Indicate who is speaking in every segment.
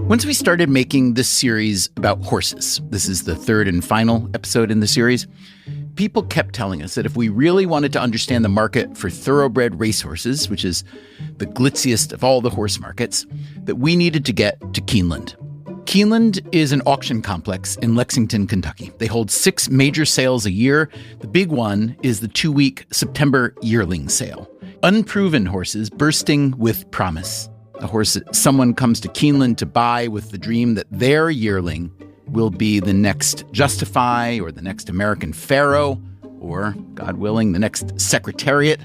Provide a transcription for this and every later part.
Speaker 1: Once we started making this series about horses, this is the third and final episode in the series, people kept telling us that if we really wanted to understand the market for thoroughbred racehorses, which is the glitziest of all the horse markets, that we needed to get to Keeneland. Keeneland is an auction complex in Lexington, Kentucky. They hold 6 major sales a year. The big one is the 2-week September yearling sale. Unproven horses bursting with promise. A horse that someone comes to Keeneland to buy with the dream that their yearling will be the next Justify or the next American Pharaoh or, God willing, the next Secretariat.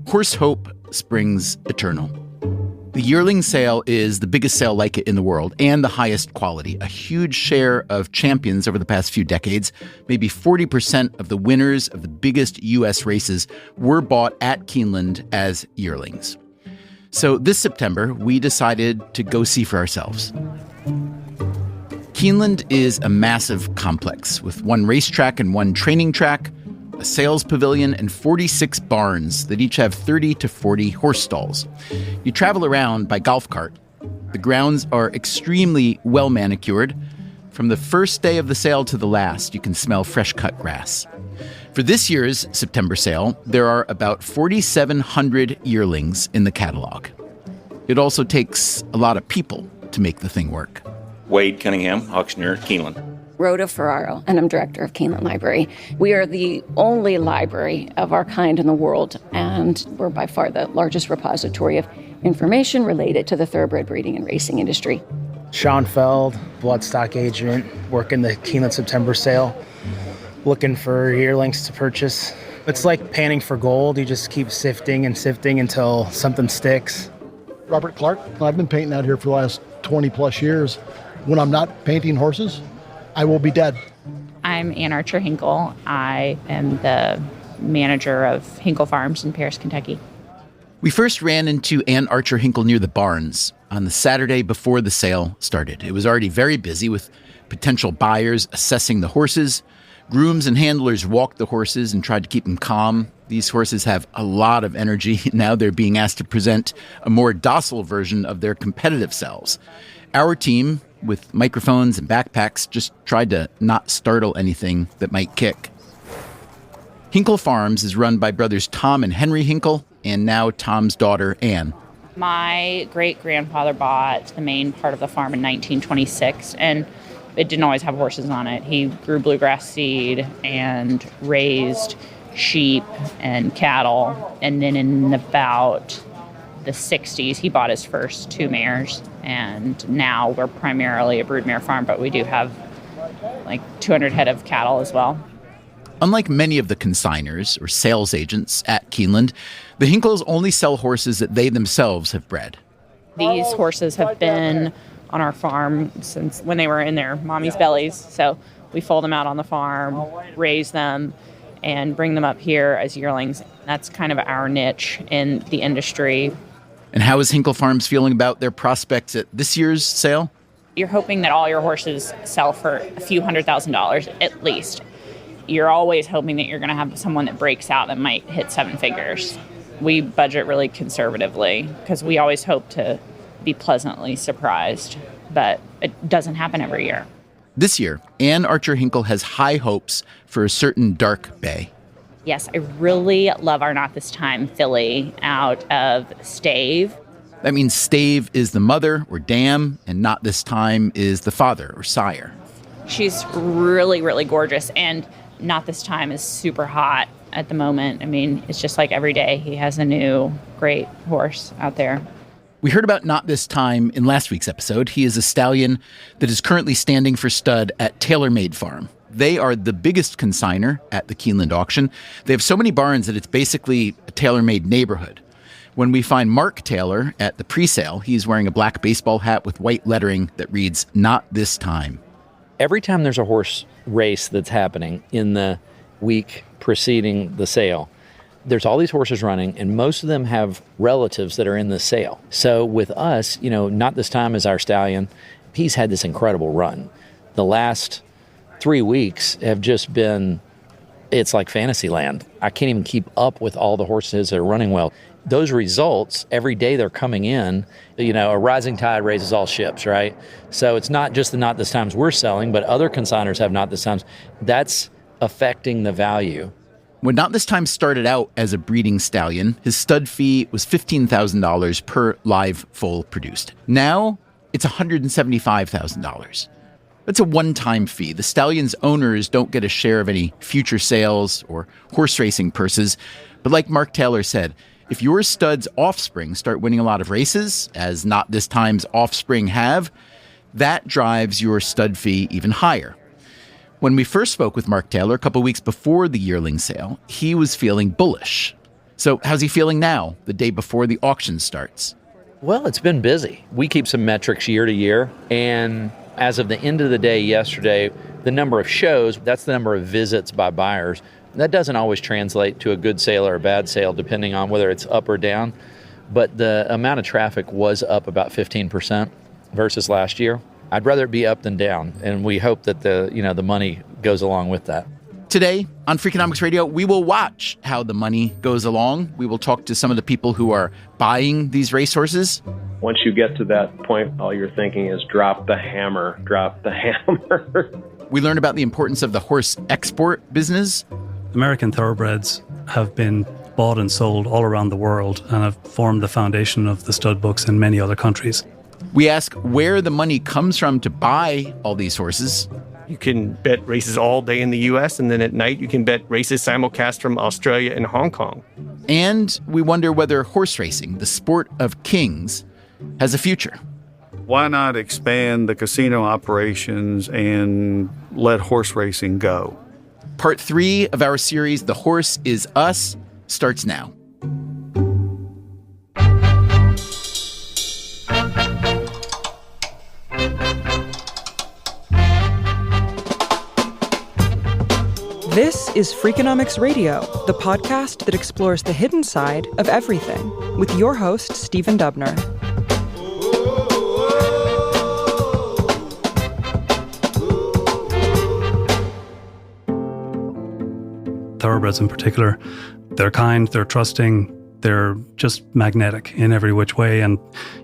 Speaker 1: Horse hope springs eternal. The yearling sale is the biggest sale like it in the world and the highest quality. A huge share of champions over the past few decades, maybe 40% of the winners of the biggest U.S. races were bought at Keeneland as yearlings. So this September, we decided to go see for ourselves. Keeneland is a massive complex with 1 racetrack and 1 training track, a sales pavilion, and 46 barns that each have 30 to 40 horse stalls. You travel around by golf cart. The grounds are extremely well manicured. From the first day of the sale to the last, you can smell fresh cut grass. For this year's September sale, there are about 4,700 yearlings in the catalog. It also takes a lot of people to make the thing work.
Speaker 2: Wade Cunningham, auctioneer, Keeneland.
Speaker 3: Rhoda Ferraro, and I'm director of Keeneland Library. We are the only library of our kind in the world, and we're by far the largest repository of information related to the thoroughbred breeding and racing industry.
Speaker 4: Sean Feld, bloodstock agent, working the Keeneland September sale, looking for yearlings to purchase. It's like panning for gold. You just keep sifting and sifting until something sticks.
Speaker 5: Robert Clark. I've been painting out here for the last 20 plus years. When I'm not painting horses, I will be dead.
Speaker 6: I'm Ann Archer Hinkle. I am the manager of Hinkle Farms in Paris, Kentucky.
Speaker 1: We first ran into Ann Archer Hinkle near the barns on the Saturday before the sale started. It was already very busy with potential buyers assessing the horses. Grooms and handlers walked the horses and tried to keep them calm. These horses have a lot of energy. Now they're being asked to present a more docile version of their competitive selves. Our team, with microphones and backpacks, just tried to not startle anything that might kick. Hinkle Farms is run by brothers Tom and Henry Hinkle, and now Tom's daughter, Ann.
Speaker 6: My great-grandfather bought the main part of the farm in 1926, and it didn't always have horses on it. He grew bluegrass seed and raised sheep and cattle, and then in about the 60s, he bought his first 2 mares, and now we're primarily a broodmare farm, but we do have like 200 head of cattle as well.
Speaker 1: Unlike many of the consigners or sales agents at Keeneland, the Hinkles only sell horses that they themselves have bred.
Speaker 6: These horses have been on our farm since when they were in their mommy's bellies, so we foal them out on the farm, raise them, and bring them up here as yearlings. That's kind of our niche in the industry.
Speaker 1: And how is Hinkle Farms feeling about their prospects at this year's sale?
Speaker 6: You're hoping that all your horses sell for a few $100,000 at least. You're always hoping that you're going to have someone that breaks out that might hit 7 figures. We budget really conservatively because we always hope to be pleasantly surprised, but it doesn't happen every year.
Speaker 1: This year, Ann Archer Hinkle has high hopes for a certain dark bay.
Speaker 6: Yes, I really love our Not This Time filly out of Stave.
Speaker 1: That means Stave is the mother or dam, and Not This Time is the father or sire.
Speaker 6: She's really, really gorgeous, and Not This Time is super hot at the moment. I mean, it's just like every day he has a new great horse out there.
Speaker 1: We heard about Not This Time in last week's episode. He is a stallion that is currently standing for stud at TaylorMade Farm. They are the biggest consigner at the Keeneland auction. They have so many barns that it's basically a TaylorMade neighborhood. When we find Mark Taylor at the pre-sale, he's wearing a black baseball hat with white lettering that reads, "Not This Time."
Speaker 7: Every time there's a horse race that's happening in the week preceding the sale, there's all these horses running, and most of them have relatives that are in the sale. So with us, Not This Time is our stallion. He's had this incredible run. The last 3 weeks have just been, it's like fantasy land. I can't even keep up with all the horses that are running well. those results, every day they're coming in, a rising tide raises all ships, right? So it's not just the not this times we're selling, but other consignors have not this times. That's affecting the value.
Speaker 1: When Not This Time started out as a breeding stallion, his stud fee was $15,000 per live foal produced. Now, it's $175,000. That's a one-time fee. The stallion's owners don't get a share of any future sales or horse racing purses. But like Mark Taylor said, if your stud's offspring start winning a lot of races, as Not This Time's offspring have, that drives your stud fee even higher. When we first spoke with Mark Taylor a couple weeks before the yearling sale, he was feeling bullish. So how's he feeling now, the day before the auction starts?
Speaker 7: Well, it's been busy. We keep some metrics year to year, and as of the end of the day yesterday, the number of shows, that's the number of visits by buyers. That doesn't always translate to a good sale or a bad sale, depending on whether it's up or down. But the amount of traffic was up about 15% versus last year. I'd rather it be up than down, and we hope that the money goes along with that.
Speaker 1: Today on Freakonomics Radio, we will watch how the money goes along. We will talk to some of the people who are buying these racehorses.
Speaker 8: Once you get to that point, all you're thinking is drop the hammer, drop the hammer.
Speaker 1: We learn about the importance of the horse export business.
Speaker 9: American thoroughbreds have been bought and sold all around the world and have formed the foundation of the stud books in many other countries.
Speaker 1: We ask where the money comes from to buy all these horses.
Speaker 10: You can bet races all day in the U.S., and then at night you can bet races simulcast from Australia and Hong Kong.
Speaker 1: And we wonder whether horse racing, the sport of kings, has a future.
Speaker 11: Why not expand the casino operations and let horse racing go?
Speaker 1: Part 3 of our series, The Horse Is Us, starts now.
Speaker 12: This is Freakonomics Radio, the podcast that explores the hidden side of everything, with your host, Stephen Dubner.
Speaker 9: Thoroughbreds in particular, they're kind, they're trusting, they're just magnetic in every which way, and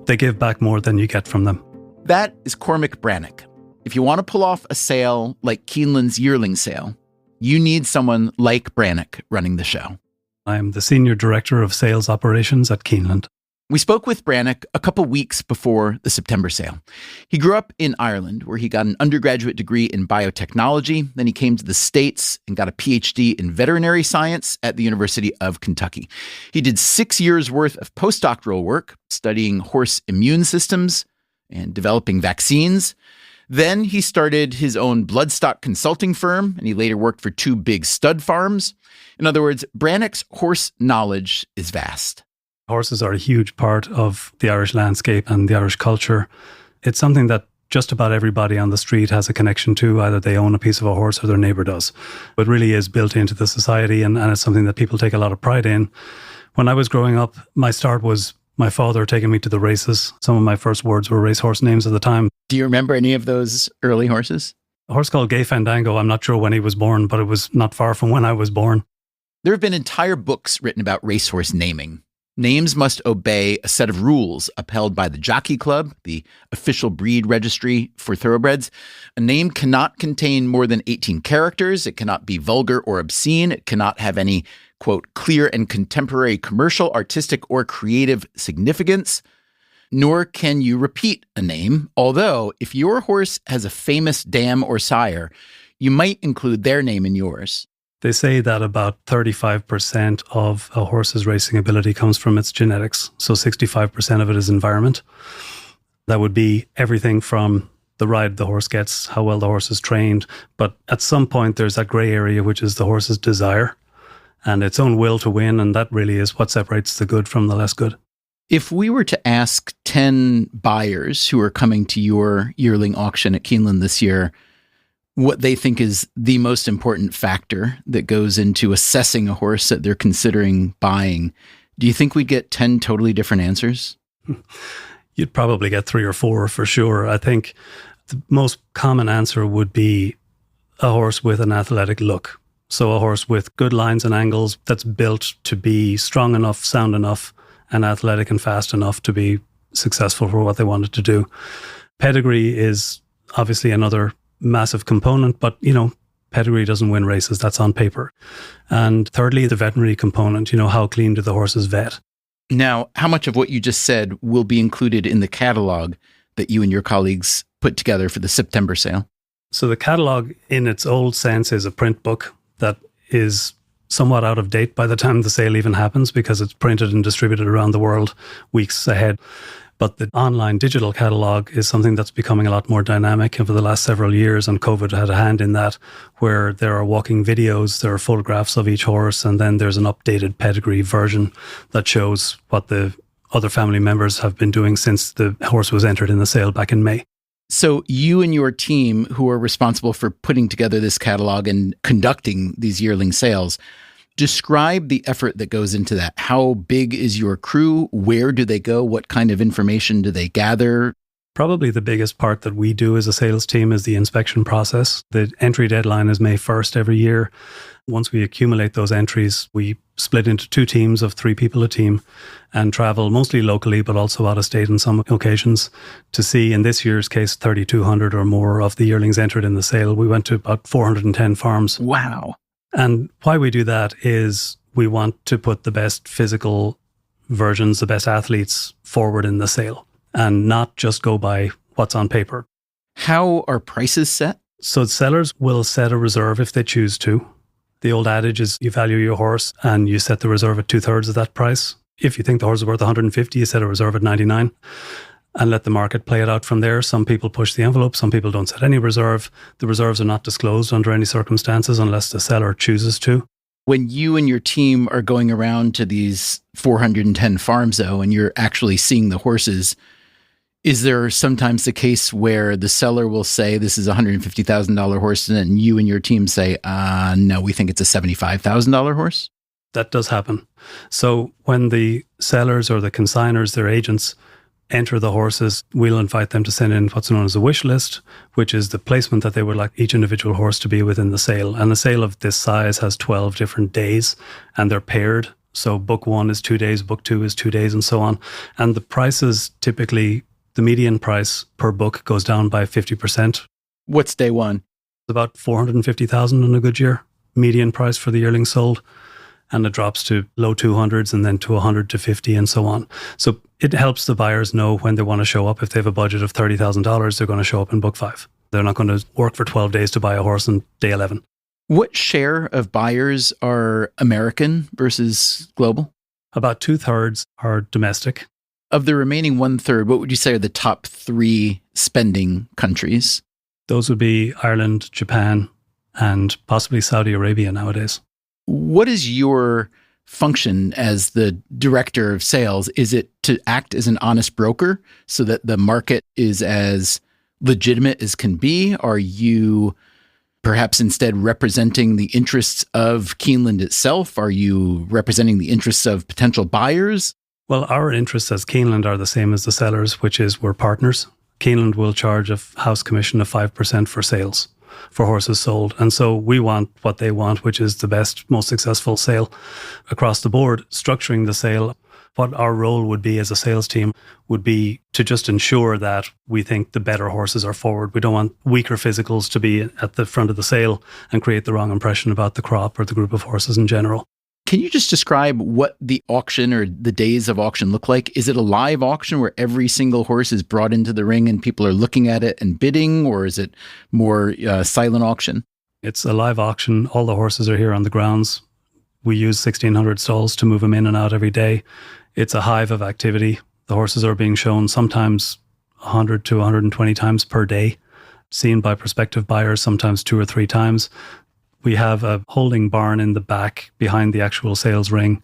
Speaker 9: they give back more than you get from them.
Speaker 1: That is Cormac Brannock. If you want to pull off a sale like Keeneland's yearling sale, you need someone like Brannock running the show.
Speaker 9: I'm the Senior Director of Sales Operations at Keeneland.
Speaker 1: We spoke with Brannock a couple weeks before the September sale. He grew up in Ireland, where he got an undergraduate degree in biotechnology. Then he came to the States and got a PhD in veterinary science at the University of Kentucky. He did 6 years' worth of postdoctoral work studying horse immune systems and developing vaccines. Then he started his own bloodstock consulting firm, and he later worked for 2 big stud farms. In other words, Brannock's horse knowledge is vast.
Speaker 9: Horses are a huge part of the Irish landscape and the Irish culture. It's something that just about everybody on the street has a connection to. Either they own a piece of a horse or their neighbour does. It really is built into the society, and it's something that people take a lot of pride in. When I was growing up, my start was my father taking me to the races. Some of my first words were racehorse names at the time.
Speaker 1: Do you remember any of those early horses?
Speaker 9: A horse called Gay Fandango. I'm not sure when he was born, but it was not far from when I was born.
Speaker 1: There have been entire books written about racehorse naming. Names must obey a set of rules upheld by the Jockey Club, the official breed registry for thoroughbreds. A name cannot contain more than 18 characters. It cannot be vulgar or obscene. It cannot have any, quote, clear and contemporary commercial, artistic, or creative significance. Nor can you repeat a name, although if your horse has a famous dam or sire, you might include their name in yours.
Speaker 9: They say that about 35% of a horse's racing ability comes from its genetics. So 65% of it is environment. That would be everything from the ride the horse gets, how well the horse is trained. But at some point, there's that gray area, which is the horse's desire and its own will to win. And that really is what separates the good from the less good.
Speaker 1: If we were to ask 10 buyers who are coming to your yearling auction at Keeneland this year, what they think is the most important factor that goes into assessing a horse that they're considering buying, do you think we'd get 10 totally different answers?
Speaker 9: You'd probably get 3 or 4 for sure. I think the most common answer would be a horse with an athletic look. So a horse with good lines and angles that's built to be strong enough, sound enough, and athletic and fast enough to be successful for what they wanted to do. Pedigree is obviously another massive component, but, pedigree doesn't win races. That's on paper. And thirdly, the veterinary component, how clean do the horses vet?
Speaker 1: Now, how much of what you just said will be included in the catalog that you and your colleagues put together for the September sale?
Speaker 9: So the catalog in its old sense is a print book that is somewhat out of date by the time the sale even happens because it's printed and distributed around the world weeks ahead. But the online digital catalog is something that's becoming a lot more dynamic over the last several years, and COVID had a hand in that, where there are walking videos, there are photographs of each horse, and then there's an updated pedigree version that shows what the other family members have been doing since the horse was entered in the sale back in May.
Speaker 1: So you and your team, who are responsible for putting together this catalog and conducting these yearling sales, describe the effort that goes into that. How big is your crew? Where do they go? What kind of information do they gather?
Speaker 9: Probably the biggest part that we do as a sales team is the inspection process. The entry deadline is May 1st every year. Once we accumulate those entries, we split into 2 teams of 3 people a team and travel mostly locally, but also out of state on some occasions to see, in this year's case, 3,200 or more of the yearlings entered in the sale. We went to about 410 farms.
Speaker 1: Wow.
Speaker 9: And why we do that is we want to put the best physical versions, the best athletes forward in the sale and not just go by what's on paper.
Speaker 1: How are prices set?
Speaker 9: So sellers will set a reserve if they choose to. The old adage is you value your horse and you set the reserve at 2/3 of that price. If you think the horse is worth 150, you set a reserve at 99 and let the market play it out from there. Some people push the envelope, some people don't set any reserve. The reserves are not disclosed under any circumstances unless the seller chooses to.
Speaker 1: When you and your team are going around to these 410 farms, though, and you're actually seeing the horses, is there sometimes the case where the seller will say, this is a $150,000 horse, and then you and your team say, no, we think it's a $75,000 horse?
Speaker 9: That does happen. So when the sellers or the consigners, their agents, enter the horses, we'll invite them to send in what's known as a wish list, which is the placement that they would like each individual horse to be within the sale. And a sale of this size has 12 different days, and they're paired. So book 1 is 2 days, book 2 is 2 days, and so on. And the prices, typically, the median price per book goes down by 50%.
Speaker 1: What's day 1?
Speaker 9: About 450,000 in a good year, median price for the yearling sold. And it drops to low 200s and then to 100 to 50 and so on. So it helps the buyers know when they want to show up. If they have a budget of $30,000, they're going to show up in book 5. They're not going to work for 12 days to buy a horse on day 11.
Speaker 1: What share of buyers are American versus global?
Speaker 9: About 2/3 are domestic.
Speaker 1: Of the remaining 1/3, what would you say are the top 3 spending countries?
Speaker 9: Those would be Ireland, Japan, and possibly Saudi Arabia nowadays.
Speaker 1: What is your function as the director of sales? Is it to act as an honest broker so that the market is as legitimate as can be? Are you perhaps instead representing the interests of Keeneland itself? Are you representing the interests of potential buyers?
Speaker 9: Well, our interests as Keeneland are the same as the sellers, which is we're partners. Keeneland will charge a house commission of 5% for sales for horses sold. And so we want what they want, which is the best, most successful sale across the board. Structuring the sale, what our role would be as a sales team would be to just ensure that we think the better horses are forward. We don't want weaker physicals to be at the front of the sale and create the wrong impression about the crop or the group of horses in general.
Speaker 1: Can you just describe what the auction or the days of auction look like? Is it a live auction where every single horse is brought into the ring and people are looking at it and bidding, or is it more silent auction?
Speaker 9: It's a live auction. All the horses are here on the grounds. We use 1,600 stalls to move them in and out every day. It's a hive of activity. The horses are being shown sometimes 100 to 120 times per day, seen by prospective buyers sometimes 2 or 3 times. We have a holding barn in the back behind the actual sales ring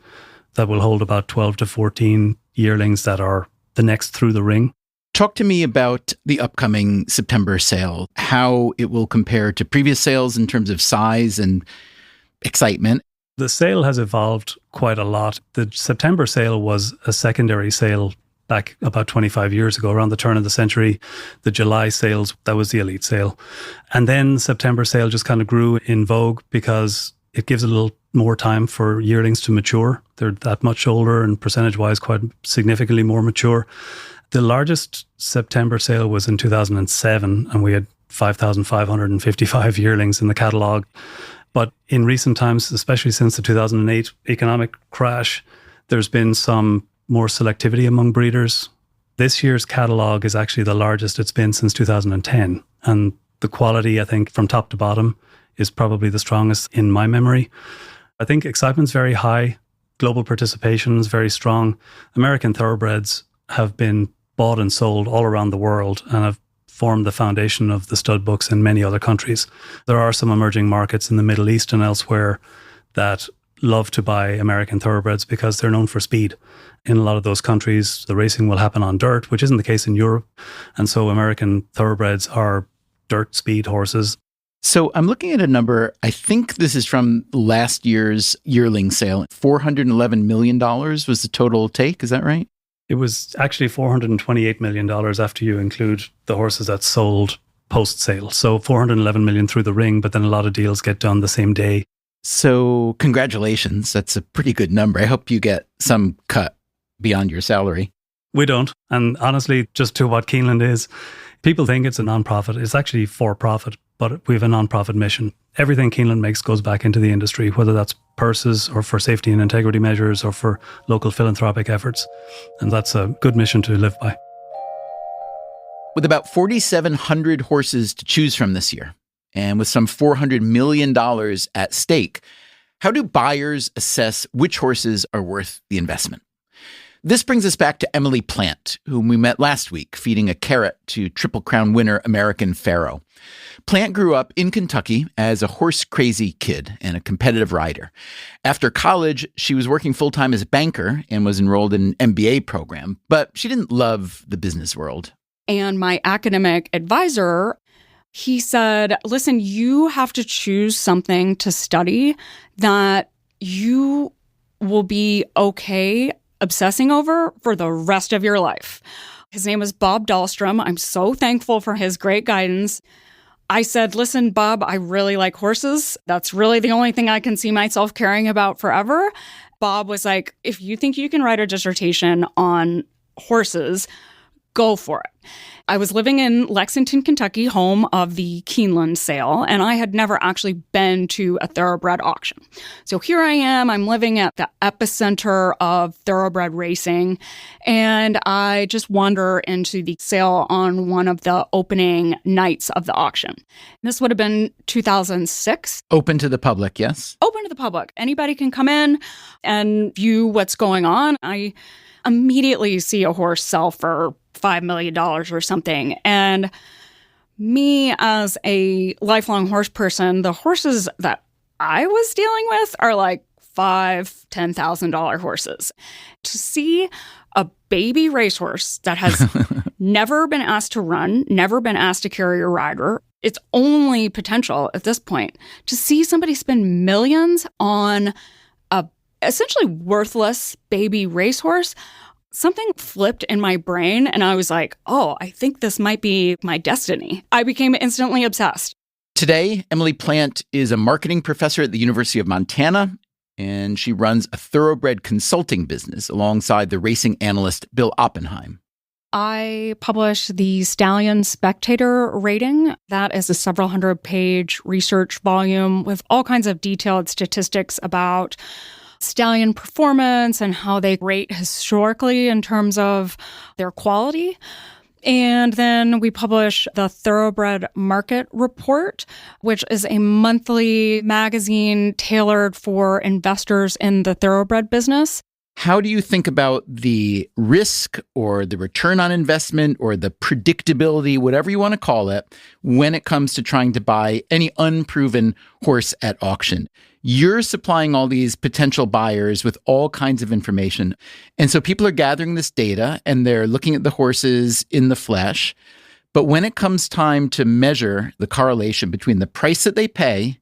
Speaker 9: that will hold about 12 to 14 yearlings that are the next through the ring.
Speaker 1: Talk to me about the upcoming September sale, how it will compare to previous sales in terms of size and excitement.
Speaker 9: The sale has evolved quite a lot. The September sale was a secondary sale back about 25 years ago, around the turn of the century. The July sales, that was the elite sale. And then September sale just kind of grew in vogue because it gives a little more time for yearlings to mature. They're that much older and percentage-wise quite significantly more mature. The largest September sale was in 2007, and we had 5,555 yearlings in the catalogue. But in recent times, especially since the 2008 economic crash, there's been some more selectivity among breeders. This year's catalogue is actually the largest it's been since 2010. And the quality, I think, from top to bottom is probably the strongest in my memory. I think excitement's very high. Global participation is very strong. American thoroughbreds have been bought and sold all around the world and have formed the foundation of the stud books in many other countries. There are some emerging markets in the Middle East and elsewhere that love to buy American thoroughbreds because they're known for speed. In a lot of those countries, the racing will happen on dirt, which isn't the case in Europe. And so American thoroughbreds are dirt speed horses.
Speaker 1: So I'm looking at a number, I think this is from last year's yearling sale. $411 million was the total take, is that right?
Speaker 9: It was actually $428 million after you include the horses that sold post-sale. So $411 million through the ring, but then a lot of deals get done the same day.
Speaker 1: So congratulations. That's a pretty good number. I hope you get some cut beyond your salary.
Speaker 9: We don't. And honestly, just to what Keeneland is, people think it's a non-profit. It's actually for profit, but we have a non-profit mission. Everything Keeneland makes goes back into the industry, whether that's purses or for safety and integrity measures or for local philanthropic efforts. And that's a good mission to live by.
Speaker 1: With about 4,700 horses to choose from this year, and with some $400 million at stake, how do buyers assess which horses are worth the investment? This brings us back to Emily Plant, whom we met last week, feeding a carrot to Triple Crown winner American Pharoah. Plant grew up in Kentucky as a horse-crazy kid and a competitive rider. After college, she was working full-time as a banker and was enrolled in an MBA program, but she didn't love the business world.
Speaker 13: And my academic advisor, he said, listen, you have to choose something to study that you will be okay obsessing over for the rest of your life. His name was Bob Dahlstrom. I'm so thankful for his great guidance. I said, listen, Bob, I really like horses. That's really the only thing I can see myself caring about forever. Bob was like, if you think you can write a dissertation on horses, go for it. I was living in Lexington, Kentucky, home of the Keeneland sale, and I had never actually been to a thoroughbred auction. So here I am, I'm living at the epicenter of thoroughbred racing, and I just wander into the sale on one of the opening nights of the auction. This would have been 2006.
Speaker 1: Open to the public, yes?
Speaker 13: Open to the public. Anybody can come in and view what's going on. I immediately see a horse sell for $5 million or something. And me as a lifelong horse person, the horses that I was dealing with are like $5,000, $10,000 horses. To see a baby racehorse that has never been asked to run, never been asked to carry a rider, its only potential at this point, to see somebody spend millions on a essentially worthless baby racehorse, something flipped in my brain and I was like, oh, I think this might be my destiny. I became instantly obsessed.
Speaker 1: Today, Emily Plant is a marketing professor at the University of Montana, and she runs a thoroughbred consulting business alongside the racing analyst Bill Oppenheim.
Speaker 13: I publish the Stallion Spectator rating. That is a several hundred-page research volume with all kinds of detailed statistics about stallion performance and how they rate historically in terms of their quality. And then we publish the Thoroughbred Market Report, which is a monthly magazine tailored for investors in the thoroughbred business.
Speaker 1: How do you think about the risk or the return on investment or the predictability, whatever you want to call it, when it comes to trying to buy any unproven horse at auction? You're supplying all these potential buyers with all kinds of information. And so people are gathering this data and they're looking at the horses in the flesh. But when it comes time to measure the correlation between the price that they pay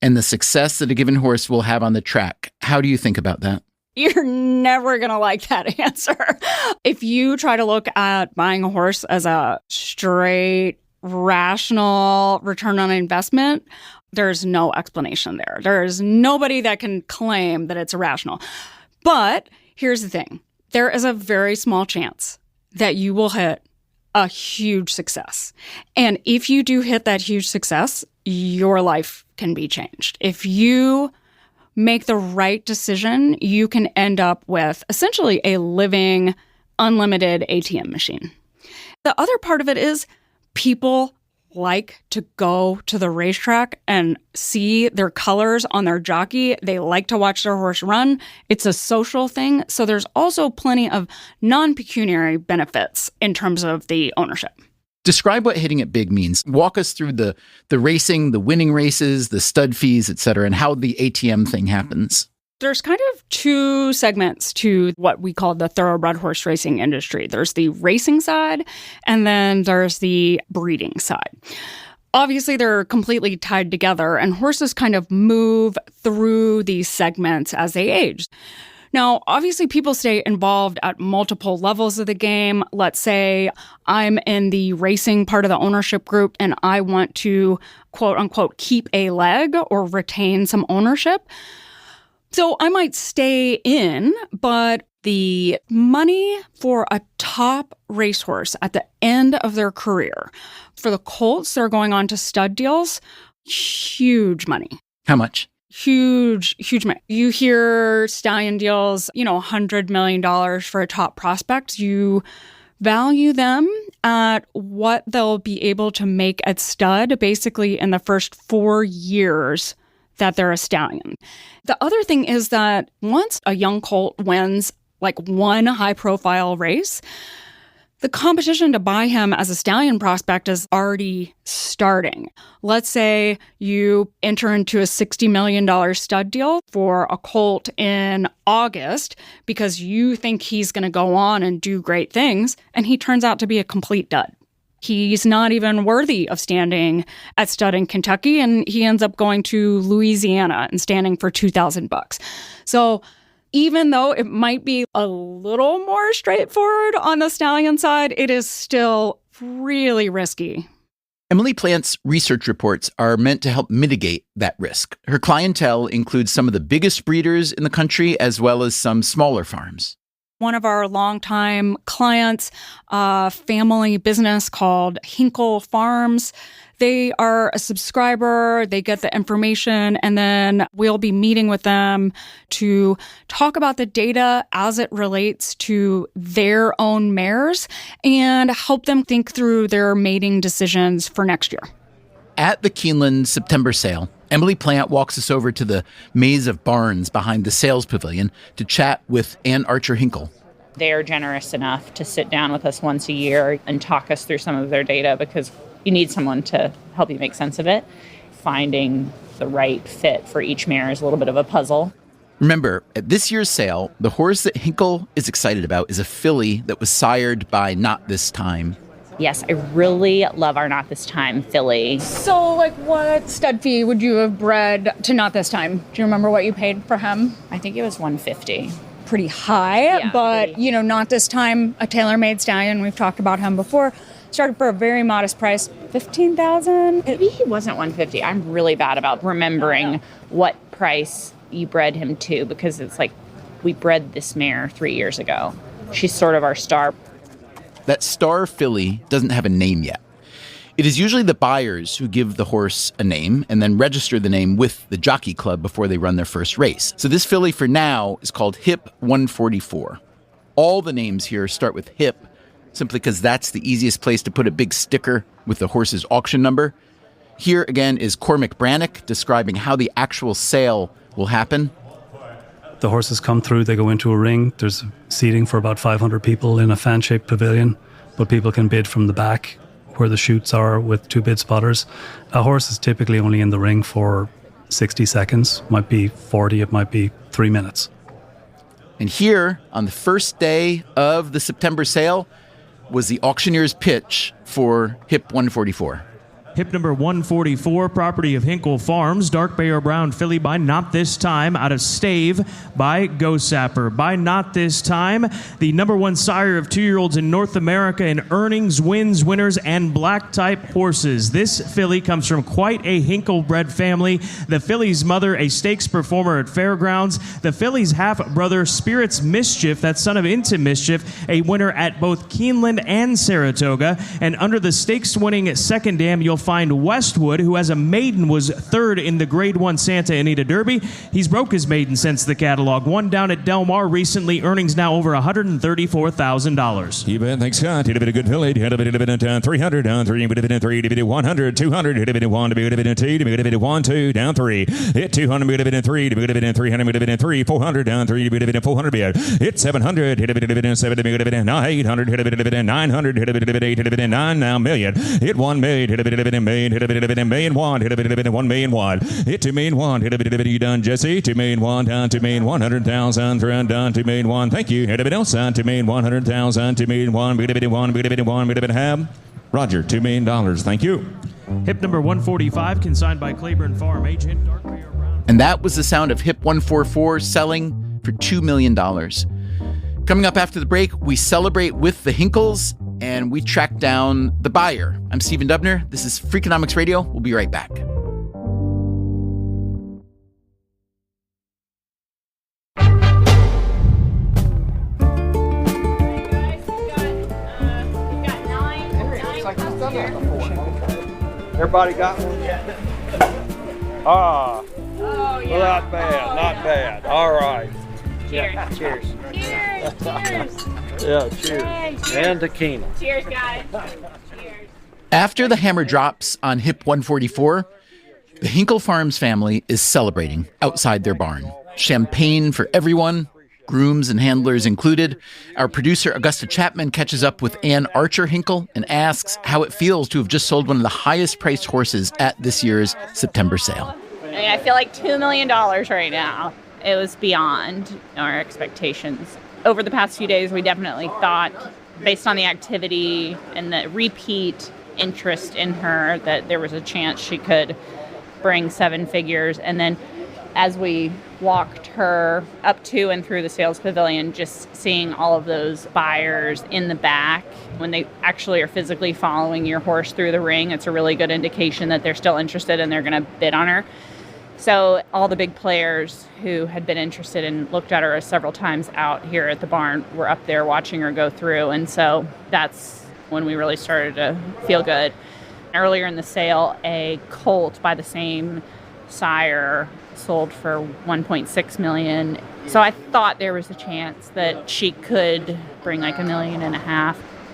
Speaker 1: and the success that a given horse will have on the track, how do you think about that?
Speaker 13: You're never going to like that answer. If you try to look at buying a horse as a straight rational return on investment, there's no explanation there. There's nobody that can claim that it's irrational. But here's the thing. There is a very small chance that you will hit a huge success. And if you do hit that huge success, your life can be changed. If you make the right decision, you can end up with essentially a living, unlimited ATM machine. The other part of it is people like to go to the racetrack and see their colors on their jockey. They like to watch their horse run. It's a social thing. So there's also plenty of non-pecuniary benefits in terms of the ownership.
Speaker 1: Describe what hitting it big means. Walk us through the racing, the winning races, the stud fees, et cetera, and how the ATM thing happens.
Speaker 13: There's kind of two segments to what we call the thoroughbred horse racing industry. There's the racing side, and then there's the breeding side. Obviously, they're completely tied together, and horses kind of move through these segments as they age. Now, obviously, people stay involved at multiple levels of the game. Let's say I'm in the racing part of the ownership group, and I want to, quote unquote, keep a leg or retain some ownership. So I might stay in, but the money for a top racehorse at the end of their career, for the colts, they're going on to stud deals, huge money.
Speaker 1: How much?
Speaker 13: Huge money. You hear stallion deals, $100 million for a top prospect. You value them at what they'll be able to make at stud, basically in the first 4 years that they're a stallion. The other thing is that once a young colt wins like one high-profile race, the competition to buy him as a stallion prospect is already starting. Let's say you enter into a $60 million stud deal for a colt in August because you think he's going to go on and do great things, and he turns out to be a complete dud. He's not even worthy of standing at stud in Kentucky, and he ends up going to Louisiana and standing for $2,000. So even though it might be a little more straightforward on the stallion side, it is still really risky.
Speaker 1: Emily Plant's research reports are meant to help mitigate that risk. Her clientele includes some of the biggest breeders in the country, as well as some smaller farms.
Speaker 13: One of our longtime clients, a family business called Hinkle Farms. They are a subscriber, they get the information, and then we'll be meeting with them to talk about the data as it relates to their own mares and help them think through their mating decisions for next year.
Speaker 1: At the Keeneland September sale, Emily Plant walks us over to the maze of barns behind the sales pavilion to chat with Ann Archer Hinkle.
Speaker 6: They are generous enough to sit down with us once a year and talk us through some of their data because you need someone to help you make sense of it. Finding the right fit for each mare is a little bit of a puzzle.
Speaker 1: Remember, at this year's sale, the horse that Hinkle is excited about is a filly that was sired by Not This Time.
Speaker 6: Yes, I really love our Not This Time filly.
Speaker 13: So, what stud fee would you have bred to Not This Time? Do you remember what you paid for him?
Speaker 6: I think it was $150.
Speaker 13: Pretty high, but, Not This Time, a tailor-made stallion. We've talked about him before. Started for a very modest price, $15,000.
Speaker 6: Maybe he wasn't $150. I'm really bad about remembering what price you bred him to because it's like we bred this mare 3 years ago. She's sort of our star.
Speaker 1: That star filly doesn't have a name yet. It is usually the buyers who give the horse a name and then register the name with the jockey club before they run their first race. So this filly for now is called Hip 144. All the names here start with Hip, simply because that's the easiest place to put a big sticker with the horse's auction number. Here again is Cormac Brannock describing how the actual sale will happen.
Speaker 9: The horses come through, they go into a ring. There's seating for about 500 people in a fan-shaped pavilion, but people can bid from the back where the chutes are with two bid spotters. A horse is typically only in the ring for 60 seconds. Might be 40, it might be 3 minutes.
Speaker 1: And here, on the first day of the September sale, was the auctioneer's pitch for Hip 144.
Speaker 14: Hip number 144, property of Hinkle Farms, dark bay or brown filly by Not This Time, out of Stave by Go Sapper. By Not This Time, the number one sire of 2-year-olds in North America in earnings, wins, winners, and black type horses. This filly comes from quite a Hinkle bred family. The filly's mother, a stakes performer at fairgrounds. The filly's half-brother, Spirit's Mischief, that son of Into Mischief, a winner at both Keeneland and Saratoga. And under the stakes-winning second dam, you'll find Westwood, who as a maiden was third in the Grade 1 Santa Anita Derby. He's broke his maiden since the catalog. Won down at Del Mar recently, earnings now over $134,000.
Speaker 15: You bet. Thanks, Scott. Hit a bit of good filly. Hit a bit of 300 down 3, hit a bit of 3, hit a 100, 200, hit a bit of 1, hit a bit of 2, hit a bit of 1, 2, down 3. Hit 200, hit a bit of 3, hit a bit of 300, hit a bit of 3, 400 down 3, hit a bit of 400, hit 700, hit a bit of 7, hit a bit of 800, hit a bit of 900, hit a bit of 8, hit a bit of 9, now million. Hit 1 million, hit a bit of million, hit a bit of $1,000,000, hit a bit of 1 million wide. Hit 2 million wide, hit a bit of you done, Jesse. 2 million wide, down 2,100,000, through done 2 million wide. Thank you. Hit a bit else, 2,100,000, 2 million wide, bit of 1, bit of 1, bit of have. Roger, $2 million. Thank you.
Speaker 14: Hip number 145, consigned by Claiborne Farm agent Dark Bay or Brown.
Speaker 1: And that was the sound of Hip 144 selling for $2 million. Coming up after the break, we celebrate with the Hinkles and we track down the buyer. I'm Stephen Dubner. This is Freakonomics Radio. We'll be right back.
Speaker 16: Everybody got one? Ah. Oh, yeah. Well, not bad, not bad. All right.
Speaker 6: Cheers.
Speaker 16: Yeah, cheers.
Speaker 6: Cheers. Cheers.
Speaker 16: Yeah, cheers. And to Keeneland.
Speaker 6: Cheers, guys. Cheers.
Speaker 1: After the hammer drops on Hip 144, the Hinkle Farms family is celebrating outside their barn. Champagne for everyone, grooms and handlers included. Our producer, Augusta Chapman, catches up with Ann Archer Hinkle and asks how it feels to have just sold one of the highest priced horses at this year's September sale.
Speaker 6: I feel like $2 million right now. It was beyond our expectations. Over the past few days, we definitely thought, based on the activity and the repeat interest in her, that there was a chance she could bring 7 figures. And then as we walked her up to and through the sales pavilion, just seeing all of those buyers in the back, when they actually are physically following your horse through the ring, it's a really good indication that they're still interested and they're going to bid on her. So all the big players who had been interested and looked at her several times out here at the barn were up there watching her go through. And so that's when we really started to feel good. Earlier in the sale, a colt by the same sire sold for $1.6 million. So I thought there was a chance that she could bring like $1.5 million.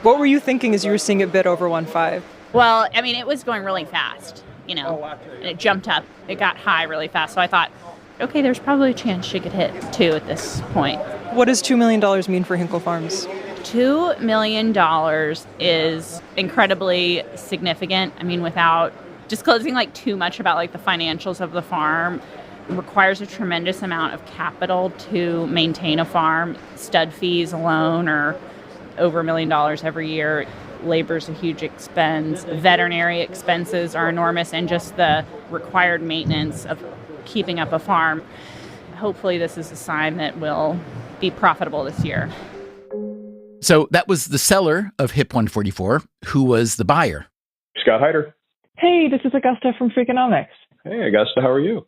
Speaker 12: What were you thinking as you were seeing it bid over 1.5?
Speaker 6: Well, I mean, it was going really fast, you know, and it jumped up. It got high really fast. So I thought, okay, there's probably a chance she could hit 2 at this point.
Speaker 12: What does $2 million mean for Hinkle Farms?
Speaker 6: $2 million is incredibly significant. I mean, without disclosing like too much about like the financials of the farm, requires a tremendous amount of capital to maintain a farm. Stud fees alone are over $1 million every year. Labor's a huge expense. Veterinary expenses are enormous, and just the required maintenance of keeping up a farm. Hopefully this is a sign that we'll be profitable this year.
Speaker 1: So that was the seller of Hip 144. Who was the buyer?
Speaker 8: Scott Hyder.
Speaker 17: Hey, this is Augusta from Freakonomics.
Speaker 8: Hey, Augusta, how are you?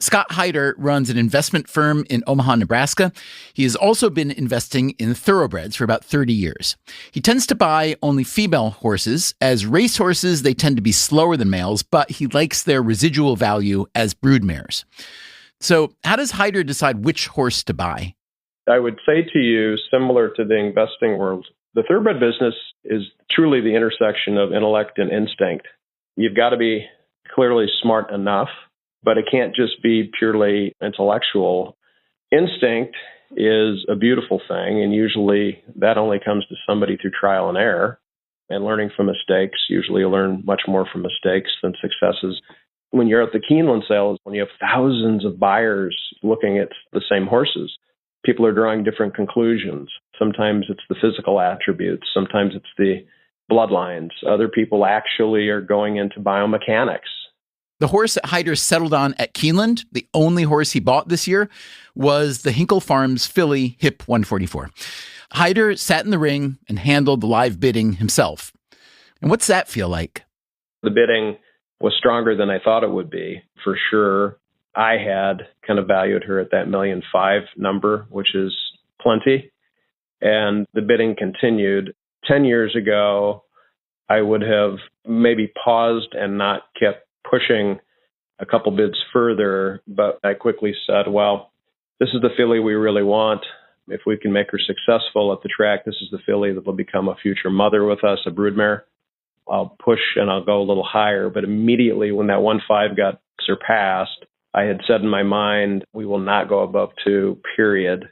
Speaker 1: Scott Hyder runs an investment firm in Omaha, Nebraska. He has also been investing in thoroughbreds for about 30 years. He tends to buy only female horses. As racehorses, they tend to be slower than males, but he likes their residual value as brood mares. So how does Hyder decide which horse to buy?
Speaker 8: I would say to you, similar to the investing world, the thoroughbred business is truly the intersection of intellect and instinct. You've got to be clearly smart enough, but it can't just be purely intellectual. Instinct is a beautiful thing, and usually that only comes to somebody through trial and error and learning from mistakes. Usually you learn much more from mistakes than successes. When you're at the Keeneland sales, when you have thousands of buyers looking at the same horses, people are drawing different conclusions. Sometimes it's the physical attributes. Sometimes it's the bloodlines. Other people actually are going into biomechanics.
Speaker 1: The horse that Hyder settled on at Keeneland, the only horse he bought this year, was the Hinkle Farms filly Hip 144. Hyder sat in the ring and handled the live bidding himself. And what's that feel like?
Speaker 8: The bidding was stronger than I thought it would be, for sure. I had kind of valued her at that $1.5 million number, which is plenty. And the bidding continued. 10 years ago, I would have maybe paused and not kept pushing a couple bids further, but I quickly said, well, this is the filly we really want. If we can make her successful at the track, this is the filly that will become a future mother with us, a broodmare. I'll push and I'll go a little higher. But immediately when that 1.5 got surpassed, I had said in my mind, we will not go above 2, period.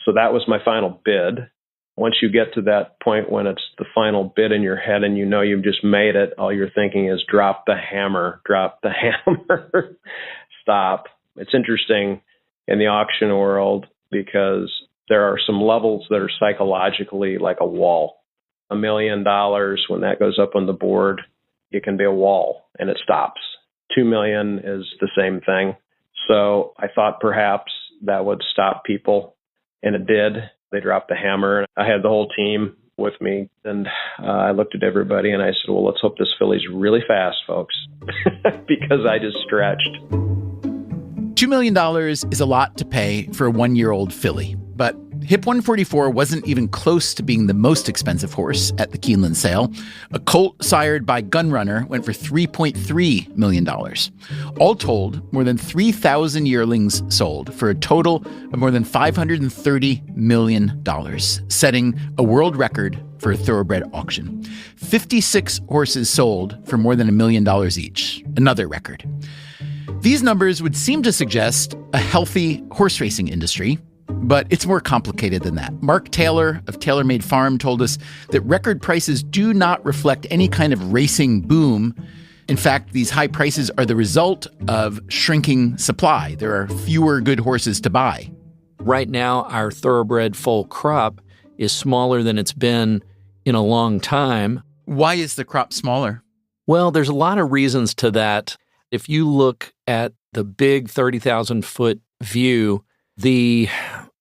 Speaker 8: So that was my final bid. Once you get to that point when it's the final bid in your head and you know you've just made it, all you're thinking is drop the hammer, stop. It's interesting in the auction world because there are some levels that are psychologically like a wall. $1 million, when that goes up on the board, it can be a wall and it stops. 2 million is the same thing. So I thought perhaps that would stop people, and it did. They dropped the hammer. I had the whole team with me, and I looked at everybody and I said, well, let's hope this filly's really fast, folks, because I just stretched.
Speaker 1: $2 million is a lot to pay for a 1-year-old filly, but Hip 144 wasn't even close to being the most expensive horse at the Keeneland sale. A colt sired by Gunrunner went for $3.3 million. All told, more than 3,000 yearlings sold for a total of more than $530 million, setting a world record for a thoroughbred auction. 56 horses sold for more than $1 million each, another record. These numbers would seem to suggest a healthy horse racing industry, but it's more complicated than that. Mark Taylor of TaylorMade Farm told us that record prices do not reflect any kind of racing boom. In fact, these high prices are the result of shrinking supply. There are fewer good horses to buy.
Speaker 7: Right now, our thoroughbred foal crop is smaller than it's been in a long time.
Speaker 1: Why is the crop smaller?
Speaker 7: Well, there's a lot of reasons to that. If you look at the big 30,000-foot view, the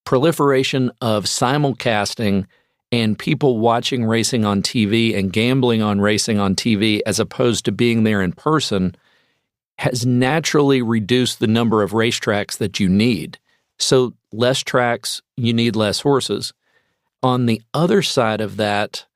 Speaker 7: proliferation of simulcasting and people watching racing on TV and gambling on racing on TV as opposed to being there in person has naturally reduced the number of racetracks that you need. So less tracks, you need less horses. On the other side of that,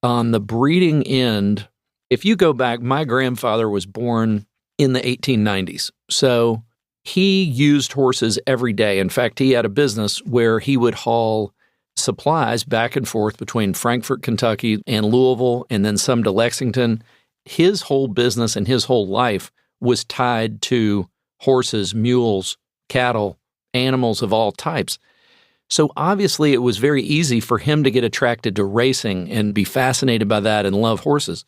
Speaker 7: on the breeding end, if you go back, my grandfather was born in the 1890s. So he used horses every day. In fact, he had a business where he would haul supplies back and forth between Frankfort, Kentucky, and Louisville, and then some to Lexington. His whole business and his whole life was tied to horses, mules, cattle, animals of all types. So obviously it was very easy for him to get attracted to racing and be fascinated by that and love horses.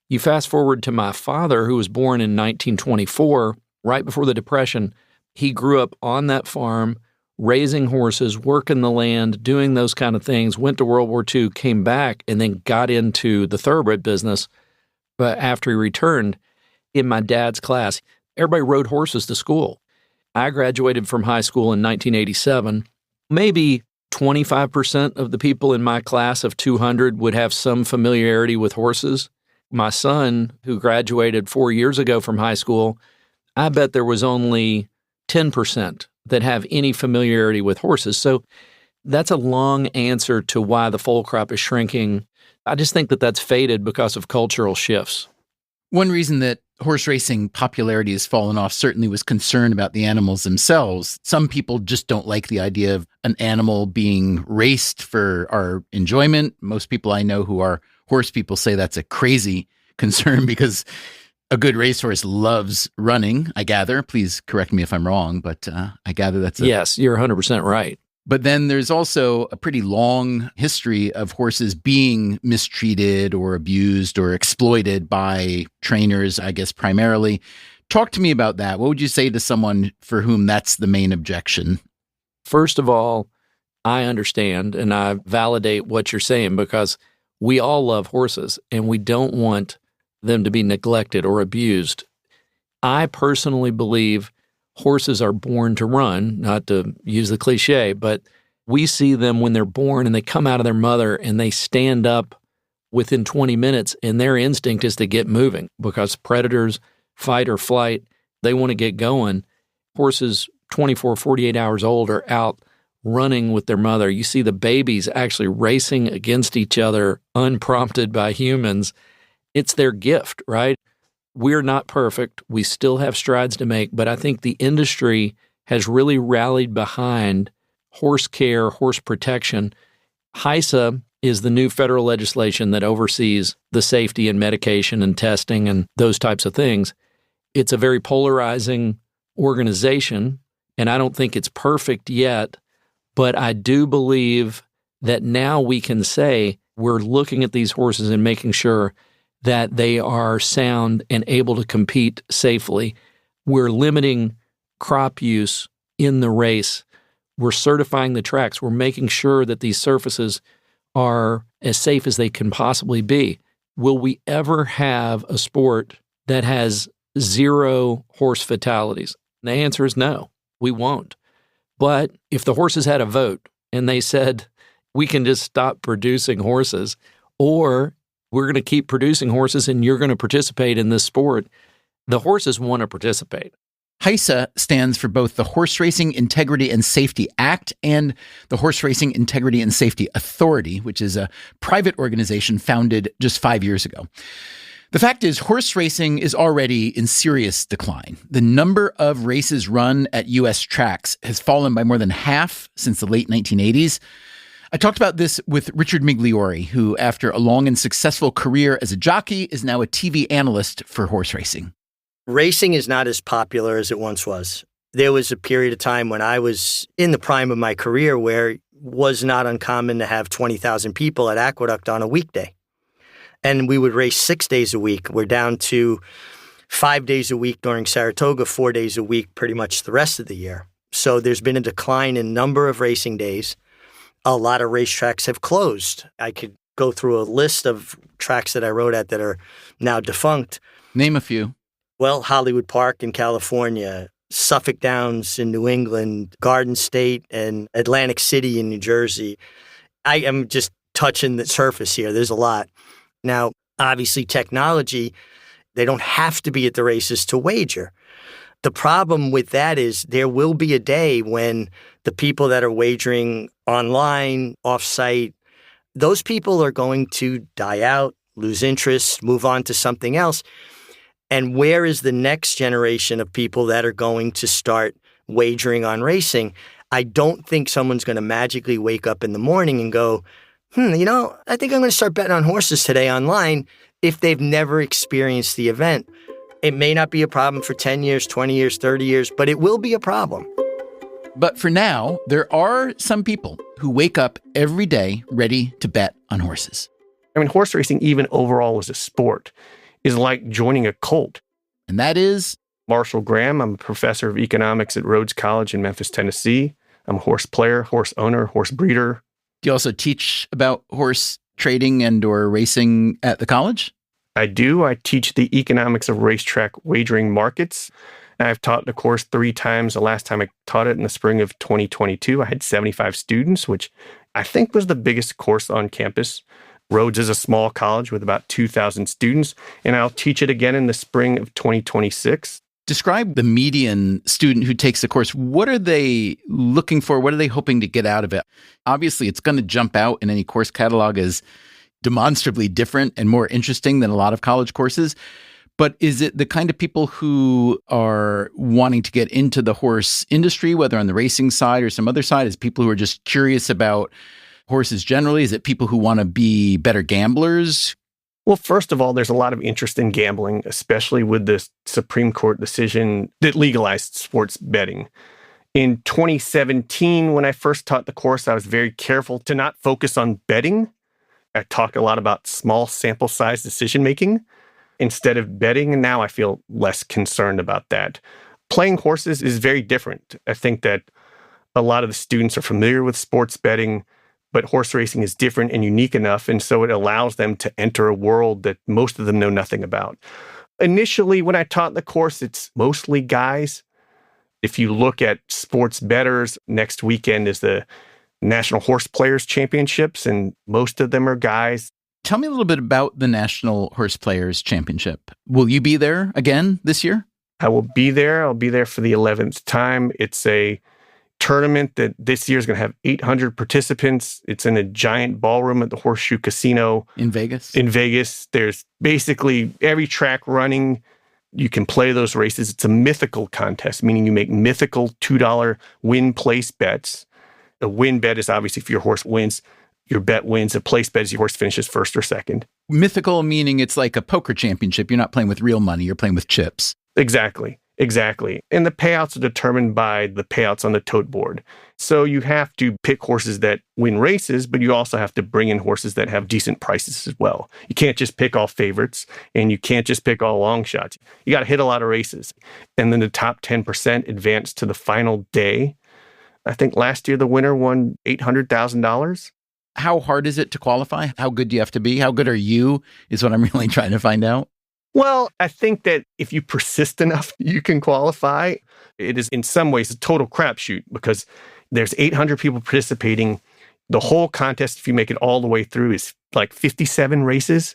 Speaker 7: You fast forward to my father, who was born in 1924, right before the Depression. He grew up on that farm, raising horses, working the land, doing those kind of things, went to World War II, came back, and then got into the thoroughbred business. But after he returned, in my dad's class, everybody rode horses to school. I graduated from high school in 1987. Maybe 25% of the people in my class of 200 would have some familiarity with horses. My son, who graduated 4 years ago from high school, I bet there was only 10% that have any familiarity with horses. So that's a long answer to why the foal crop is shrinking. I just think that that's faded because of cultural shifts.
Speaker 1: One reason that horse racing popularity has fallen off certainly was concern about the animals themselves. Some people just don't like the idea of an animal being raced for our enjoyment. Most people I know who are horse people say that's a crazy concern because a good racehorse loves running, I gather. Please correct me if I'm wrong, but I gather that's
Speaker 7: Yes, you're 100% right.
Speaker 1: But then there's also a pretty long history of horses being mistreated or abused or exploited by trainers, I guess, primarily. Talk to me about that. What would you say to someone for whom that's the main objection?
Speaker 7: First of all, I understand and I validate what you're saying because we all love horses, and we don't want them to be neglected or abused. I personally believe horses are born to run, not to use the cliche, but we see them when they're born and they come out of their mother and they stand up within 20 minutes, and their instinct is to get moving because predators, fight or flight, they want to get going. Horses 24, 48 hours old are out running with their mother. You see the babies actually racing against each other unprompted by humans. It's their gift, right? We're not perfect. We still have strides to make, but I think the industry has really rallied behind horse care, horse protection. HISA is the new federal legislation that oversees the safety and medication and testing and those types of things. It's a very polarizing organization, and I don't think it's perfect yet, but I do believe that now we can say we're looking at these horses and making sure that they are sound and able to compete safely. We're limiting crop use in the race. We're certifying the tracks. We're making sure that these surfaces are as safe as they can possibly be. Will we ever have a sport that has 0 horse fatalities? And the answer is no, we won't. But if the horses had a vote and they said, we can just stop producing horses, or we're going to keep producing horses and you're going to participate in this sport, the horses want to participate.
Speaker 1: HISA stands for both the Horse Racing Integrity and Safety Act and the Horse Racing Integrity and Safety Authority, which is a private organization founded just 5 years ago. The fact is, horse racing is already in serious decline. The number of races run at U.S. tracks has fallen by more than half since the late 1980s. I talked about this with Richard Migliore, who, after a long and successful career as a jockey, is now a TV analyst for horse racing.
Speaker 18: Racing is not as popular as it once was. There was a period of time when I was in the prime of my career where it was not uncommon to have 20,000 people at Aqueduct on a weekday. And we would race 6 days a week. We're down to 5 days a week during Saratoga, 4 days a week pretty much the rest of the year. So there's been a decline in number of racing days. A lot of racetracks have closed. I could go through a list of tracks that I rode at that are now defunct.
Speaker 1: Name a few.
Speaker 18: Well, Hollywood Park in California, Suffolk Downs in New England, Garden State, and Atlantic City in New Jersey. I am just touching the surface here. There's a lot. Now, obviously, technology, they don't have to be at the races to wager. The problem with that is there will be a day when the people that are wagering online, off-site, those people are going to die out, lose interest, move on to something else. And where is the next generation of people that are going to start wagering on racing? I don't think someone's going to magically wake up in the morning and go, I think I'm going to start betting on horses today online if they've never experienced the event. It may not be a problem for 10 years, 20 years, 30 years, but it will be a problem.
Speaker 1: But for now, there are some people who wake up every day ready to bet on horses.
Speaker 10: I mean, horse racing, even overall as a sport, is like joining a cult.
Speaker 1: And that is?
Speaker 10: Marshall Graham. I'm a professor of economics at Rhodes College in Memphis, Tennessee. I'm a horse player, horse owner, horse breeder.
Speaker 1: Do you also teach about horse trading and or racing at the college?
Speaker 10: I do. I teach the economics of racetrack wagering markets. I've taught the course 3 times. The last time I taught it in the spring of 2022, I had 75 students, which I think was the biggest course on campus. Rhodes is a small college with about 2,000 students, and I'll teach it again in the spring of 2026.
Speaker 1: Describe the median student who takes the course. What are they looking for? What are they hoping to get out of it? Obviously, it's going to jump out in any course catalog as demonstrably different and more interesting than a lot of college courses. But is it the kind of people who are wanting to get into the horse industry, whether on the racing side or some other side? Is it people who are just curious about horses generally? Is it people who want to be better gamblers?
Speaker 10: Well, first of all, there's a lot of interest in gambling, especially with the Supreme Court decision that legalized sports betting. In 2017, when I first taught the course, I was very careful to not focus on betting. I talk a lot about small sample size decision-making instead of betting, and now I feel less concerned about that. Playing horses is very different. I think that a lot of the students are familiar with sports betting. But horse racing is different and unique enough, and so it allows them to enter a world that most of them know nothing about. Initially, when I taught the course, it's mostly guys. If you look at sports bettors, next weekend is the National Horse Players Championships, and most of them are guys.
Speaker 1: Tell me a little bit about the National Horse Players Championship. Will you be there again this year?
Speaker 10: I will be there. I'll be there for the 11th time. It's a tournament that this year is going to have 800 participants. It's in a giant ballroom at the Horseshoe Casino.
Speaker 1: In Vegas?
Speaker 10: In Vegas. There's basically every track running. You can play those races. It's a mythical contest, meaning you make mythical $2 win place bets. A win bet is obviously if your horse wins, your bet wins. A place bet is your horse finishes first or second.
Speaker 1: Mythical meaning it's like a poker championship. You're not playing with real money. You're playing with chips.
Speaker 10: Exactly. And the payouts are determined by the payouts on the tote board. So you have to pick horses that win races, but you also have to bring in horses that have decent prices as well. You can't just pick all favorites, and you can't just pick all long shots. You got to hit a lot of races. And then the top 10% advance to the final day. I think last year the winner won $800,000.
Speaker 1: How hard is it to qualify? How good do you have to be? How good are you is what I'm really trying to find out.
Speaker 10: Well, I think that if you persist enough, you can qualify. It is in some ways a total crapshoot because there's 800 people participating. The whole contest, if you make it all the way through, is like 57 races.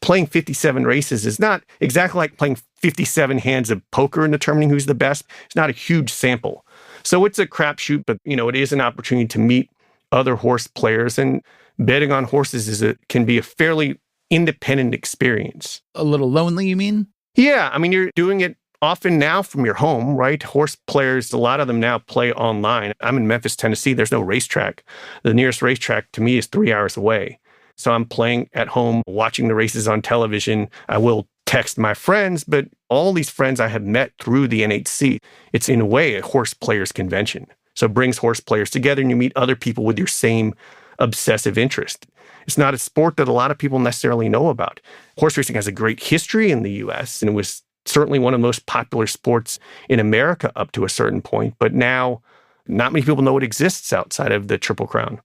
Speaker 10: Playing 57 races is not exactly like playing 57 hands of poker and determining who's the best. It's not a huge sample. So it's a crapshoot, but it is an opportunity to meet other horse players. And betting on horses can be a fairly independent experience.
Speaker 1: A little lonely, you mean?
Speaker 10: Yeah. I mean, you're doing it often now from your home, right? Horse players, a lot of them now play online. I'm in Memphis, Tennessee. There's no racetrack. The nearest racetrack to me is 3 hours away. So I'm playing at home, watching the races on television. I will text my friends, but all these friends I have met through the NHC. It's in a way a horse players convention. So it brings horse players together and you meet other people with your same obsessive interest. It's not a sport that a lot of people necessarily know about. Horse racing has a great history in the U.S., and it was certainly one of the most popular sports in America up to a certain point. But now, not many people know it exists outside of the Triple Crown.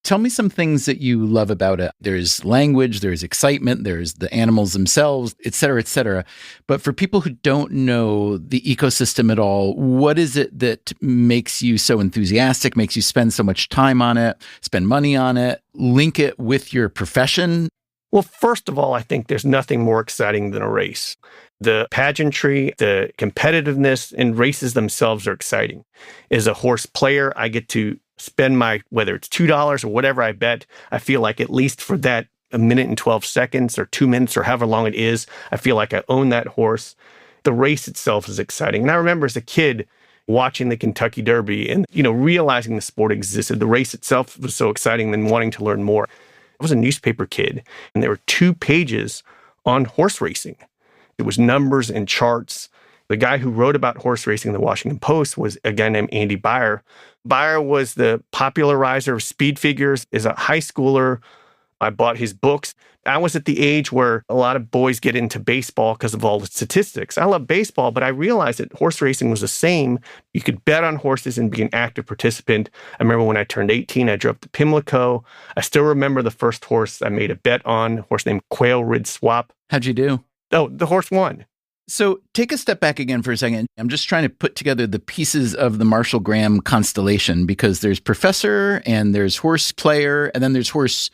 Speaker 1: Tell me some things that you love about it. There's language, there's excitement, there's the animals themselves, et cetera, et cetera. But for people who don't know the ecosystem at all, what is it that makes you so enthusiastic, makes you spend so much time on it, spend money on it, link it with your profession?
Speaker 10: Well, first of all, I think there's nothing more exciting than a race. The pageantry, the competitiveness, and races themselves are exciting. As a horse player, I get to spend whether it's $2 or whatever I bet, I feel like at least for that 1 minute and 12 seconds or 2 minutes or however long it is, I feel like I own that horse. The race itself is exciting. And I remember as a kid watching the Kentucky Derby and, realizing the sport existed. The race itself was so exciting and wanting to learn more. I was a newspaper kid and there were 2 pages on horse racing. It was numbers and charts. The guy who wrote about horse racing in the Washington Post was a guy named Andy Beyer. Beyer was the popularizer of speed figures. As a high schooler, I bought his books. I was at the age where a lot of boys get into baseball because of all the statistics. I love baseball, but I realized that horse racing was the same. You could bet on horses and be an active participant. I remember when I turned 18, I drove to Pimlico. I still remember the first horse I made a bet on, a horse named Quail Rid Swap.
Speaker 1: How'd you do?
Speaker 10: Oh, the horse won.
Speaker 1: So take a step back again for a second. I'm just trying to put together the pieces of the Marshall Graham constellation because there's professor and there's horse player and then there's horse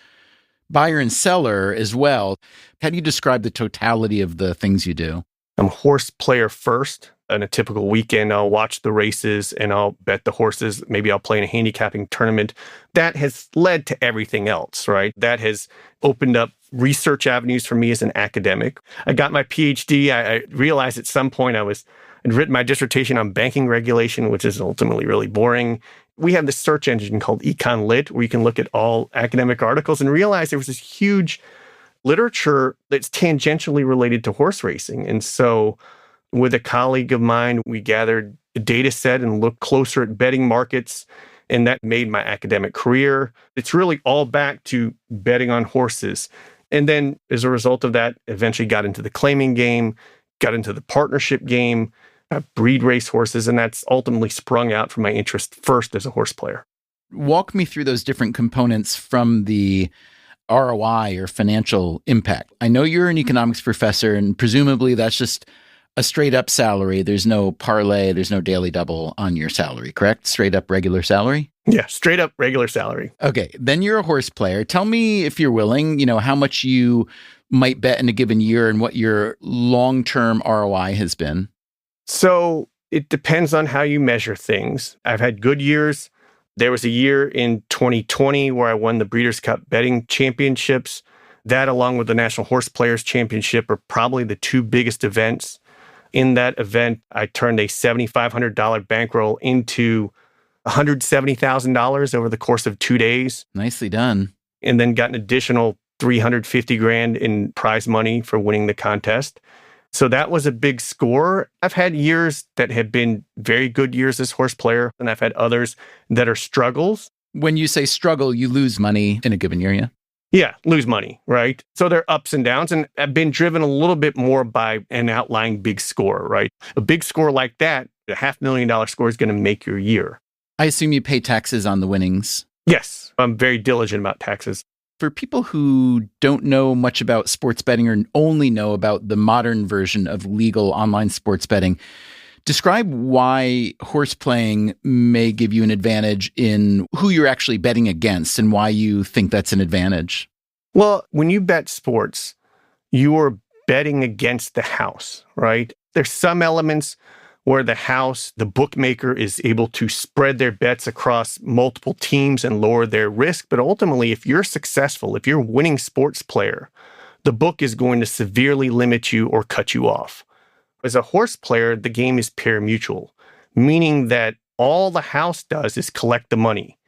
Speaker 1: buyer and seller as well. How do you describe the totality of the things you do?
Speaker 10: I'm horse player first. On a typical weekend, I'll watch the races and I'll bet the horses. Maybe I'll play in a handicapping tournament. That has led to everything else, right? That has opened up research avenues for me as an academic. I got my PhD. I realized at some point I'd written my dissertation on banking regulation, which is ultimately really boring. We have this search engine called Econ Lit, where you can look at all academic articles and realize there was this huge literature that's tangentially related to horse racing. And so with a colleague of mine, we gathered a data set and looked closer at betting markets, and that made my academic career. It's really all back to betting on horses. And then as a result of that, eventually got into the claiming game, got into the partnership game, breed race horses, and that's ultimately sprung out from my interest first as a horse player.
Speaker 1: Walk me through those different components from the ROI or financial impact. I know you're an economics professor, and presumably that's just a straight up salary. There's no parlay, there's no daily double on your salary, correct? Straight up regular salary?
Speaker 10: Yeah, straight up regular salary.
Speaker 1: Okay, then you're a horse player. Tell me, if you're willing, how much you might bet in a given year and what your long-term ROI has been.
Speaker 10: So it depends on how you measure things. I've had good years. There was a year in 2020 where I won the Breeders' Cup betting championships. That, along with the National Horse Players Championship, are probably the two biggest events. In that event, I turned a $7,500 bankroll into $170,000 over the course of 2 days.
Speaker 1: Nicely done.
Speaker 10: And then got an additional $350,000 in prize money for winning the contest. So that was a big score. I've had years that have been very good years as horse player, and I've had others that are struggles.
Speaker 1: When you say struggle, you lose money in a given year, yeah?
Speaker 10: Yeah, lose money, right? So there are ups and downs, and I've been driven a little bit more by an outlying big score, right? A big score like that, a $500,000 score is going to make your year.
Speaker 1: I assume you pay taxes on the winnings.
Speaker 10: Yes, I'm very diligent about taxes.
Speaker 1: For people who don't know much about sports betting or only know about the modern version of legal online sports betting, describe why horse playing may give you an advantage in who you're actually betting against and why you think that's an advantage.
Speaker 10: Well, when you bet sports, you are betting against the house, right? There's some elements where the house, the bookmaker, is able to spread their bets across multiple teams and lower their risk. But ultimately, if you're successful, if you're a winning sports player, the book is going to severely limit you or cut you off. As a horse player, the game is pari-mutuel, meaning that all the house does is collect the money,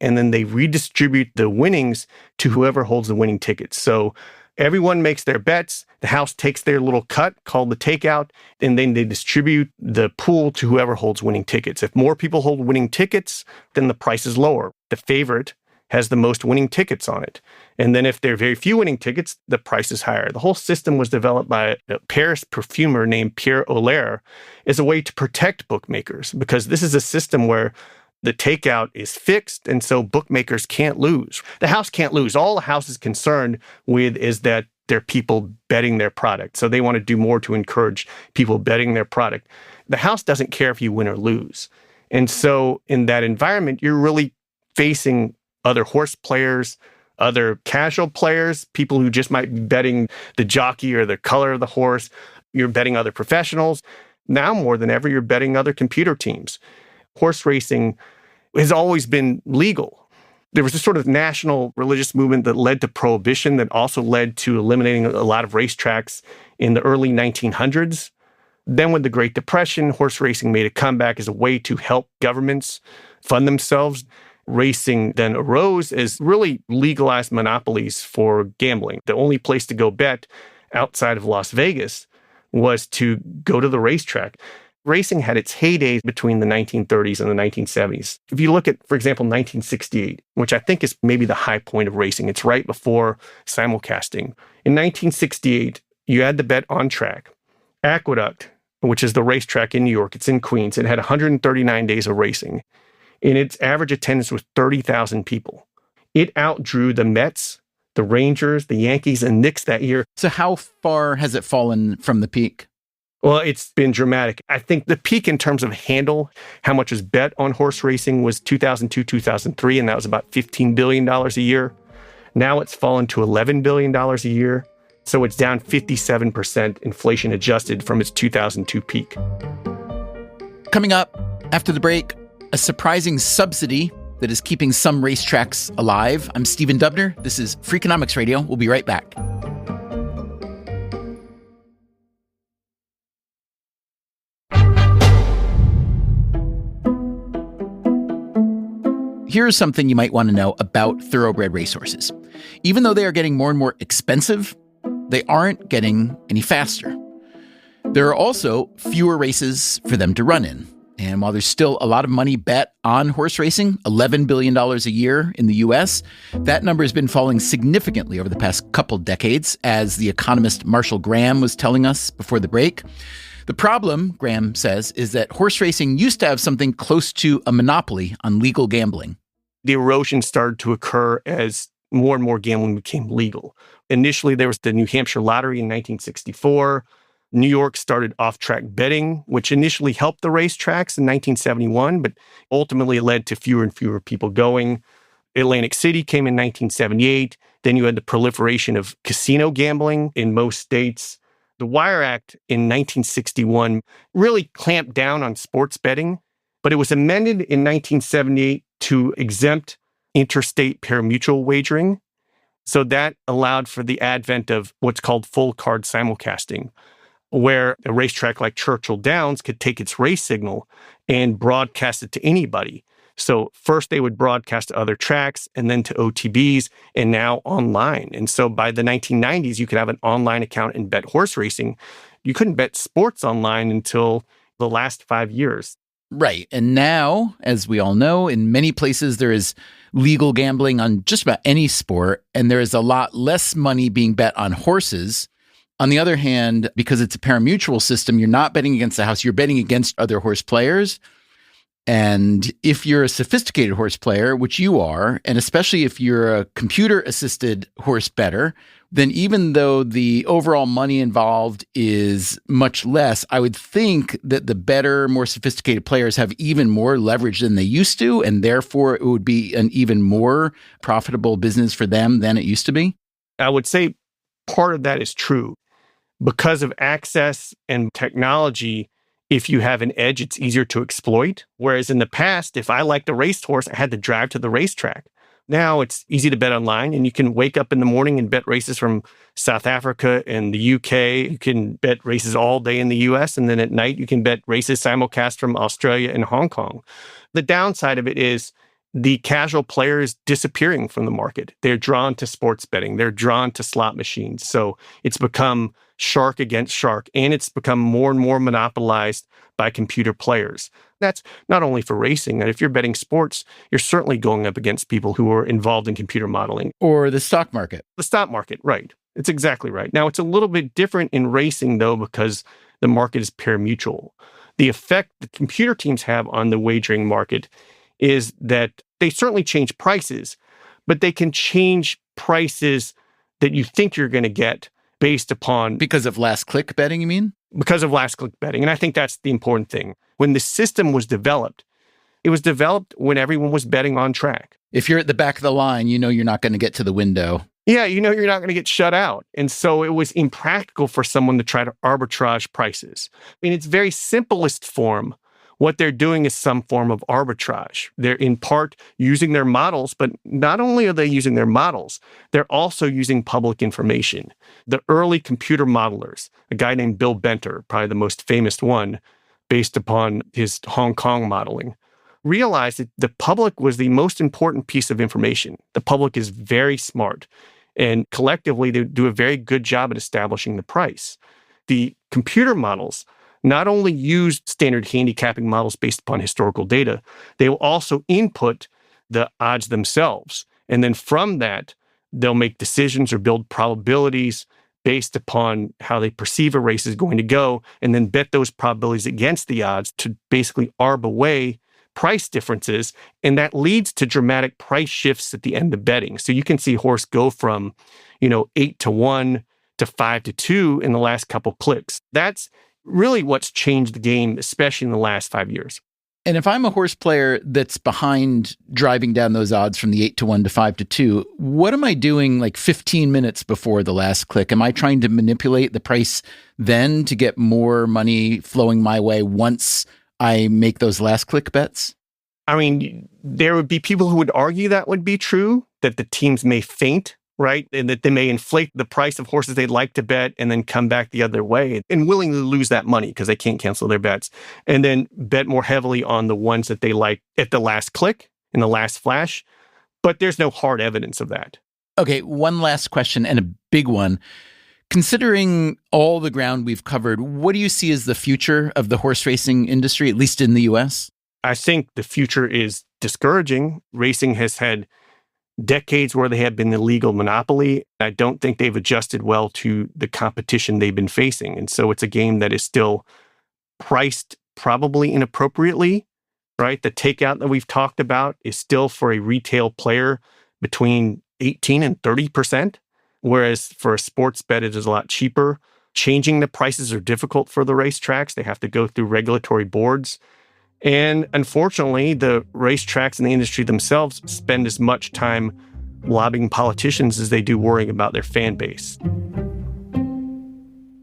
Speaker 10: and then they redistribute the winnings to whoever holds the winning tickets. So everyone makes their bets, the house takes their little cut called the takeout, and then they distribute the pool to whoever holds winning tickets. If more people hold winning tickets, then the price is lower. The favorite has the most winning tickets on it. And then if there are very few winning tickets, the price is higher. The whole system was developed by a Paris perfumer named Pierre Allure as a way to protect bookmakers, because this is a system where the takeout is fixed, and so bookmakers can't lose. The house can't lose. All the house is concerned with is that there are people betting their product. So they want to do more to encourage people betting their product. The house doesn't care if you win or lose. And so in that environment, you're really facing other horse players, other casual players, people who just might be betting the jockey or the color of the horse. You're betting other professionals. Now more than ever, you're betting other computer teams. Horse racing has always been legal. There was this sort of national religious movement that led to prohibition, that also led to eliminating a lot of racetracks in the early 1900s. Then with the Great Depression, horse racing made a comeback as a way to help governments fund themselves. Racing then arose as really legalized monopolies for gambling. The only place to go bet outside of Las Vegas was to go to the racetrack. Racing had its heydays between the 1930s and the 1970s. If you look at, for example, 1968, which I think is maybe the high point of racing, it's right before simulcasting. In 1968, you had the bet on track. Aqueduct, which is the racetrack in New York, it's in Queens, it had 139 days of racing. And its average attendance was 30,000 people. It outdrew the Mets, the Rangers, the Yankees, and Knicks that year.
Speaker 1: So how far has it fallen from the peak?
Speaker 10: Well, it's been dramatic. I think the peak in terms of handle, how much was bet on horse racing, was 2002, 2003, and that was about $15 billion a year. Now it's fallen to $11 billion a year. So it's down 57% inflation adjusted from its 2002 peak.
Speaker 1: Coming up after the break, a surprising subsidy that is keeping some racetracks alive. I'm Stephen Dubner. This is Freakonomics Radio. We'll be right back. Here's something you might want to know about thoroughbred racehorses. Even though they are getting more and more expensive, they aren't getting any faster. There are also fewer races for them to run in. And while there's still a lot of money bet on horse racing, $11 billion a year in the U.S., that number has been falling significantly over the past couple decades, as the economist Marshall Graham was telling us before the break. The problem, Graham says, is that horse racing used to have something close to a monopoly on legal gambling.
Speaker 10: the erosion started to occur as more and more gambling became legal. Initially, there was the New Hampshire lottery in 1964. New York started off-track betting, which initially helped the racetracks in 1971, but ultimately led to fewer and fewer people going. Atlantic City came in 1978. Then you had the proliferation of casino gambling in most states. The Wire Act in 1961 really clamped down on sports betting, but it was amended in 1978 to exempt interstate parimutuel wagering. So that allowed for the advent of what's called full card simulcasting, where a racetrack like Churchill Downs could take its race signal and broadcast it to anybody. So first they would broadcast to other tracks and then to OTBs and now online. And so by the 1990s, you could have an online account and bet horse racing. You couldn't bet sports online until the last 5 years.
Speaker 1: Right. And now, as we all know, in many places there is legal gambling on just about any sport, and there is a lot less money being bet on horses. On the other hand, because it's a parimutuel system, you're not betting against the house, you're betting against other horse players. And if you're a sophisticated horse player, which you are, and especially if you're a computer-assisted horse bettor, then even though the overall money involved is much less, I would think that the better, more sophisticated players have even more leverage than they used to, and therefore it would be an even more profitable business for them than it used to be?
Speaker 10: I would say part of that is true. Because of access and technology, if you have an edge, it's easier to exploit. Whereas in the past, if I liked a racehorse, I had to drive to the racetrack. Now it's easy to bet online, and you can wake up in the morning and bet races from South Africa and the UK. You can bet races all day in the US, and then at night you can bet races simulcast from Australia and Hong Kong. The downside of it is the casual player is disappearing from the market. They're drawn to sports betting. They're drawn to slot machines. So it's become shark against shark, and it's become more and more monopolized by computer players. That's not only for racing. And if you're betting sports, you're certainly going up against people who are involved in computer modeling.
Speaker 1: Or the stock market.
Speaker 10: The stock market, right. It's exactly right. Now, it's a little bit different in racing, though, because the market is parimutuel. The effect the computer teams have on the wagering market is that they certainly change prices, but they can change prices that you think you're going to get based upon...
Speaker 1: Because of last click betting, you mean?
Speaker 10: Because of last click betting. And I think that's the important thing. When the system was developed, it was developed when everyone was betting on track.
Speaker 1: If you're at the back of the line, you know you're not going to get to the window.
Speaker 10: Yeah, you know you're not going to get shut out. And so it was impractical for someone to try to arbitrage prices. In its very simplest form, what they're doing is some form of arbitrage. They're in part using their models, but not only are they using their models, they're also using public information. The early computer modelers, a guy named Bill Benter, probably the most famous one, based upon his Hong Kong modeling, realized that the public was the most important piece of information. The public is very smart, and collectively they do a very good job at establishing the price. The computer models not only use standard handicapping models based upon historical data, they will also input the odds themselves. And then from that, they'll make decisions or build probabilities based upon how they perceive a race is going to go, and then bet those probabilities against the odds to basically arb away price differences. And that leads to dramatic price shifts at the end of betting. So you can see horse go from, 8-1 to 5-2 in the last couple clicks. That's really what's changed the game, especially in the last 5 years.
Speaker 1: And if I'm a horse player that's behind driving down those odds from the 8-1 to 5-2, what am I doing like 15 minutes before the last click? Am I trying to manipulate the price then to get more money flowing my way once I make those last click bets?
Speaker 10: I mean, there would be people who would argue that would be true, that the teams may feint, right? And that they may inflate the price of horses they'd like to bet and then come back the other way and willingly lose that money because they can't cancel their bets, and then bet more heavily on the ones that they like at the last click, in the last flash. But there's no hard evidence of that.
Speaker 1: Okay, one last question, and a big one. Considering all the ground we've covered, what do you see as the future of the horse racing industry, at least in the U.S.?
Speaker 10: I think the future is discouraging. Racing has had decades where they have been the legal monopoly. I don't think they've adjusted well to the competition they've been facing. And so it's a game that is still priced probably inappropriately right? The takeout that we've talked about is still for a retail player between 18 and 30%, whereas for a sports bet, it is a lot cheaper. Changing the prices are difficult for the racetracks. They have to go through regulatory boards. And unfortunately, the racetracks and the industry themselves spend as much time lobbying politicians as they do worrying about their fan base.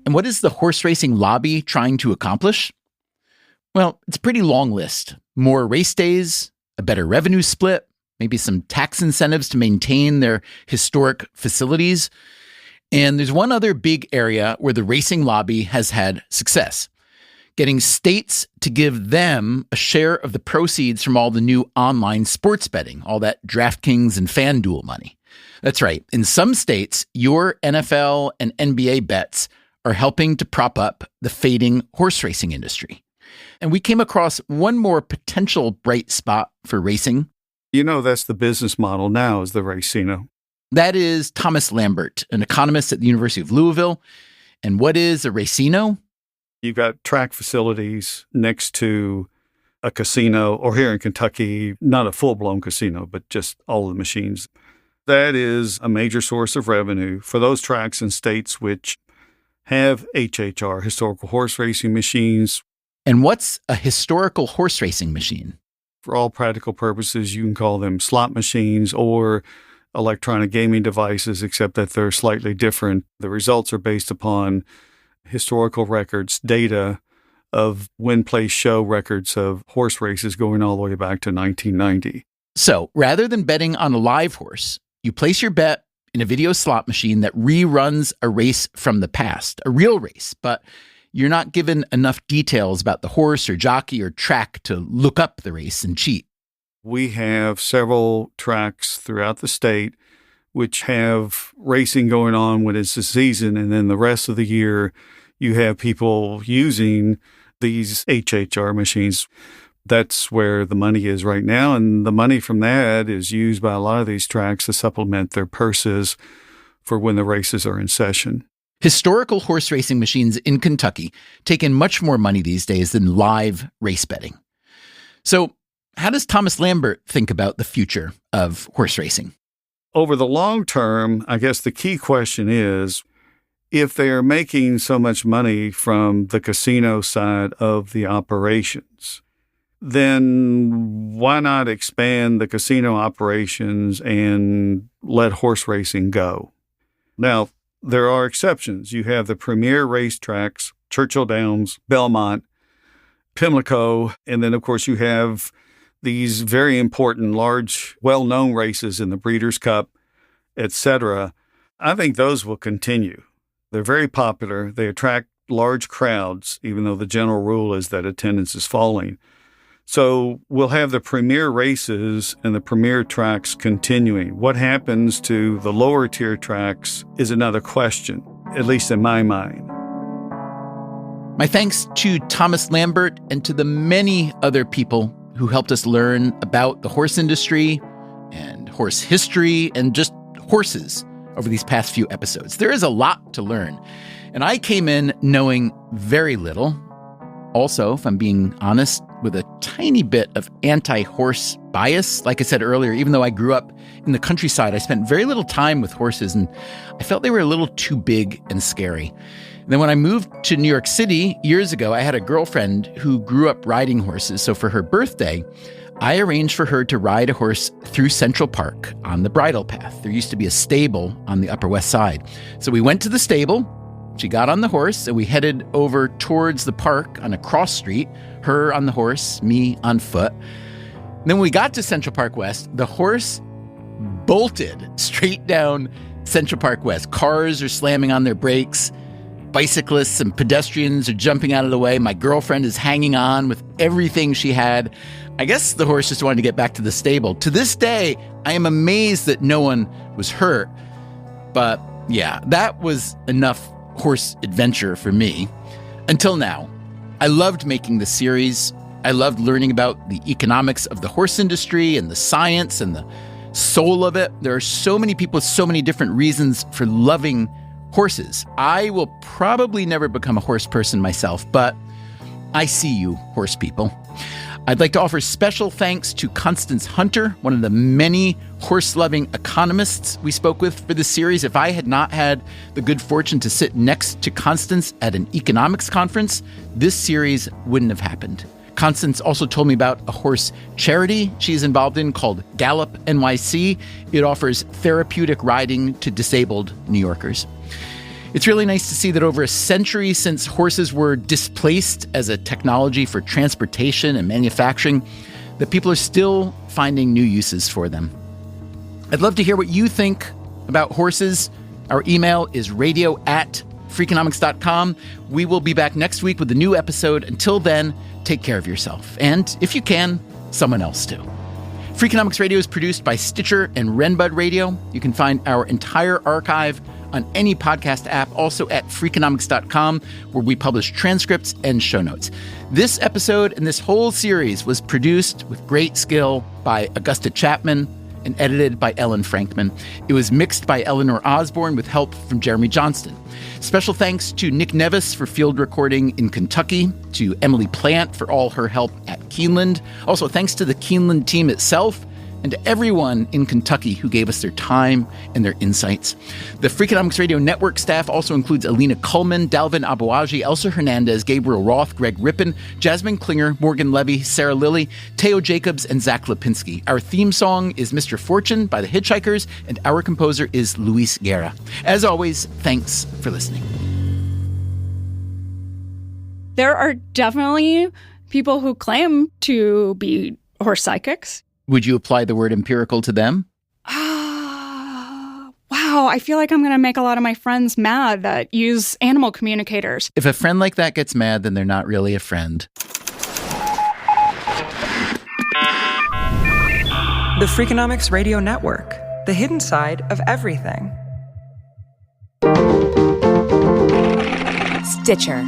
Speaker 1: And what is the horse racing lobby trying to accomplish? Well, it's a pretty long list. More race days, a better revenue split, maybe some tax incentives to maintain their historic facilities. And there's one other big area where the racing lobby has had success: getting states to give them a share of the proceeds from all the new online sports betting, all that DraftKings and FanDuel money. That's right. In some states, your NFL and NBA bets are helping to prop up the fading horse racing industry. And we came across one more potential bright spot for racing.
Speaker 11: You know, that's the business model now, is the racino.
Speaker 1: That is Thomas Lambert, an economist at the University of Louisville. And what is a racino?
Speaker 11: You've got track facilities next to a casino, or here in Kentucky, not a full-blown casino, but just all of the machines. That is a major source of revenue for those tracks and states which have HHR, historical horse racing machines.
Speaker 1: And what's a historical horse racing machine?
Speaker 11: For all practical purposes, you can call them slot machines or electronic gaming devices, except that they're slightly different. The results are based upon historical records, data of win-place show records of horse races going all the way back to 1990.
Speaker 1: So rather than betting on a live horse, you place your bet in a video slot machine that reruns a race from the past, a real race, but you're not given enough details about the horse or jockey or track to look up the race and cheat.
Speaker 11: We have several tracks throughout the state which have racing going on when it's the season, and then the rest of the year you have people using these HHR machines. That's where the money is right now, and the money from that is used by a lot of these tracks to supplement their purses for when the races are in session.
Speaker 1: Historical horse racing machines in Kentucky take in much more money these days than live race betting. So how does Thomas Lambert think about the future of horse racing?
Speaker 11: Over the long term, I guess the key question is, if they are making so much money from the casino side of the operations, then why not expand the casino operations and let horse racing go? Now, there are exceptions. You have the premier racetracks, Churchill Downs, Belmont, Pimlico, and then, of course, you have these very important, large, well-known races in the Breeders' Cup, etc. I think those will continue. They're very popular. They attract large crowds, even though the general rule is that attendance is falling. So we'll have the premier races and the premier tracks continuing. What happens to the lower tier tracks is another question, at least in my mind.
Speaker 1: My thanks to Thomas Lambert and to the many other people who helped us learn about the horse industry and horse history and just horses over these past few episodes. There is a lot to learn, and I came in knowing very little. Also, if I'm being honest, with a tiny bit of anti-horse bias. Like I said earlier, even though I grew up in the countryside, I spent very little time with horses, and I felt they were a little too big and scary. And then when I moved to New York City years ago, I had a girlfriend who grew up riding horses. So for her birthday, I arranged for her to ride a horse through Central Park on the bridle path. There used to be a stable on the Upper West Side. So we went to the stable. She got on the horse, and we headed over towards the park on a cross street, her on the horse, me on foot. Then when we got to Central Park West, the horse bolted straight down Central Park West. Cars are slamming on their brakes. Bicyclists and pedestrians are jumping out of the way. My girlfriend is hanging on with everything she had. I guess the horse just wanted to get back to the stable. To this day, I am amazed that no one was hurt. But yeah, that was enough horse adventure for me. Until now. I loved making this series. I loved learning about the economics of the horse industry and the science and the soul of it. There are so many people with so many different reasons for loving horses. I will probably never become a horse person myself, but I see you, horse people. I'd like to offer special thanks to Constance Hunter, one of the many horse-loving economists we spoke with for this series. If I had not had the good fortune to sit next to Constance at an economics conference, this series wouldn't have happened. Constance also told me about a horse charity she's involved in called Gallop NYC. It offers therapeutic riding to disabled New Yorkers. It's really nice to see that over a century since horses were displaced as a technology for transportation and manufacturing, that people are still finding new uses for them. I'd love to hear what you think about horses. Our email is radio@freakonomics.com. We will be back next week with a new episode. Until then, take care of yourself. And if you can, someone else too. Freakonomics Radio is produced by Stitcher and Renbud Radio. You can find our entire archive on any podcast app, also at Freakonomics.com, where we publish transcripts and show notes. This episode and this whole series was produced with great skill by Augusta Chapman and edited by Ellen Frankman. It was mixed by Eleanor Osborne with help from Jeremy Johnston. Special thanks to Nick Nevis for field recording in Kentucky, to Emily Plant for all her help at Keeneland. Also, thanks to the Keeneland team itself, and to everyone in Kentucky who gave us their time and their insights. The Freakonomics Radio Network staff also includes Alina Kuhlman, Dalvin Abuaji, Elsa Hernandez, Gabriel Roth, Greg Rippin, Jasmine Klinger, Morgan Levy, Sarah Lilly, Teo Jacobs, and Zach Lipinski. Our theme song is Mr. Fortune by the Hitchhikers, and our composer is Luis Guerra. As always, thanks for listening.
Speaker 13: There are definitely people who claim to be horse psychics.
Speaker 1: Would you apply the word empirical to them?
Speaker 13: Wow, I feel like I'm going to make a lot of my friends mad that use animal communicators.
Speaker 1: If a friend like that gets mad, then they're not really a friend.
Speaker 12: The Freakonomics Radio Network, the hidden side of everything.
Speaker 19: Stitcher.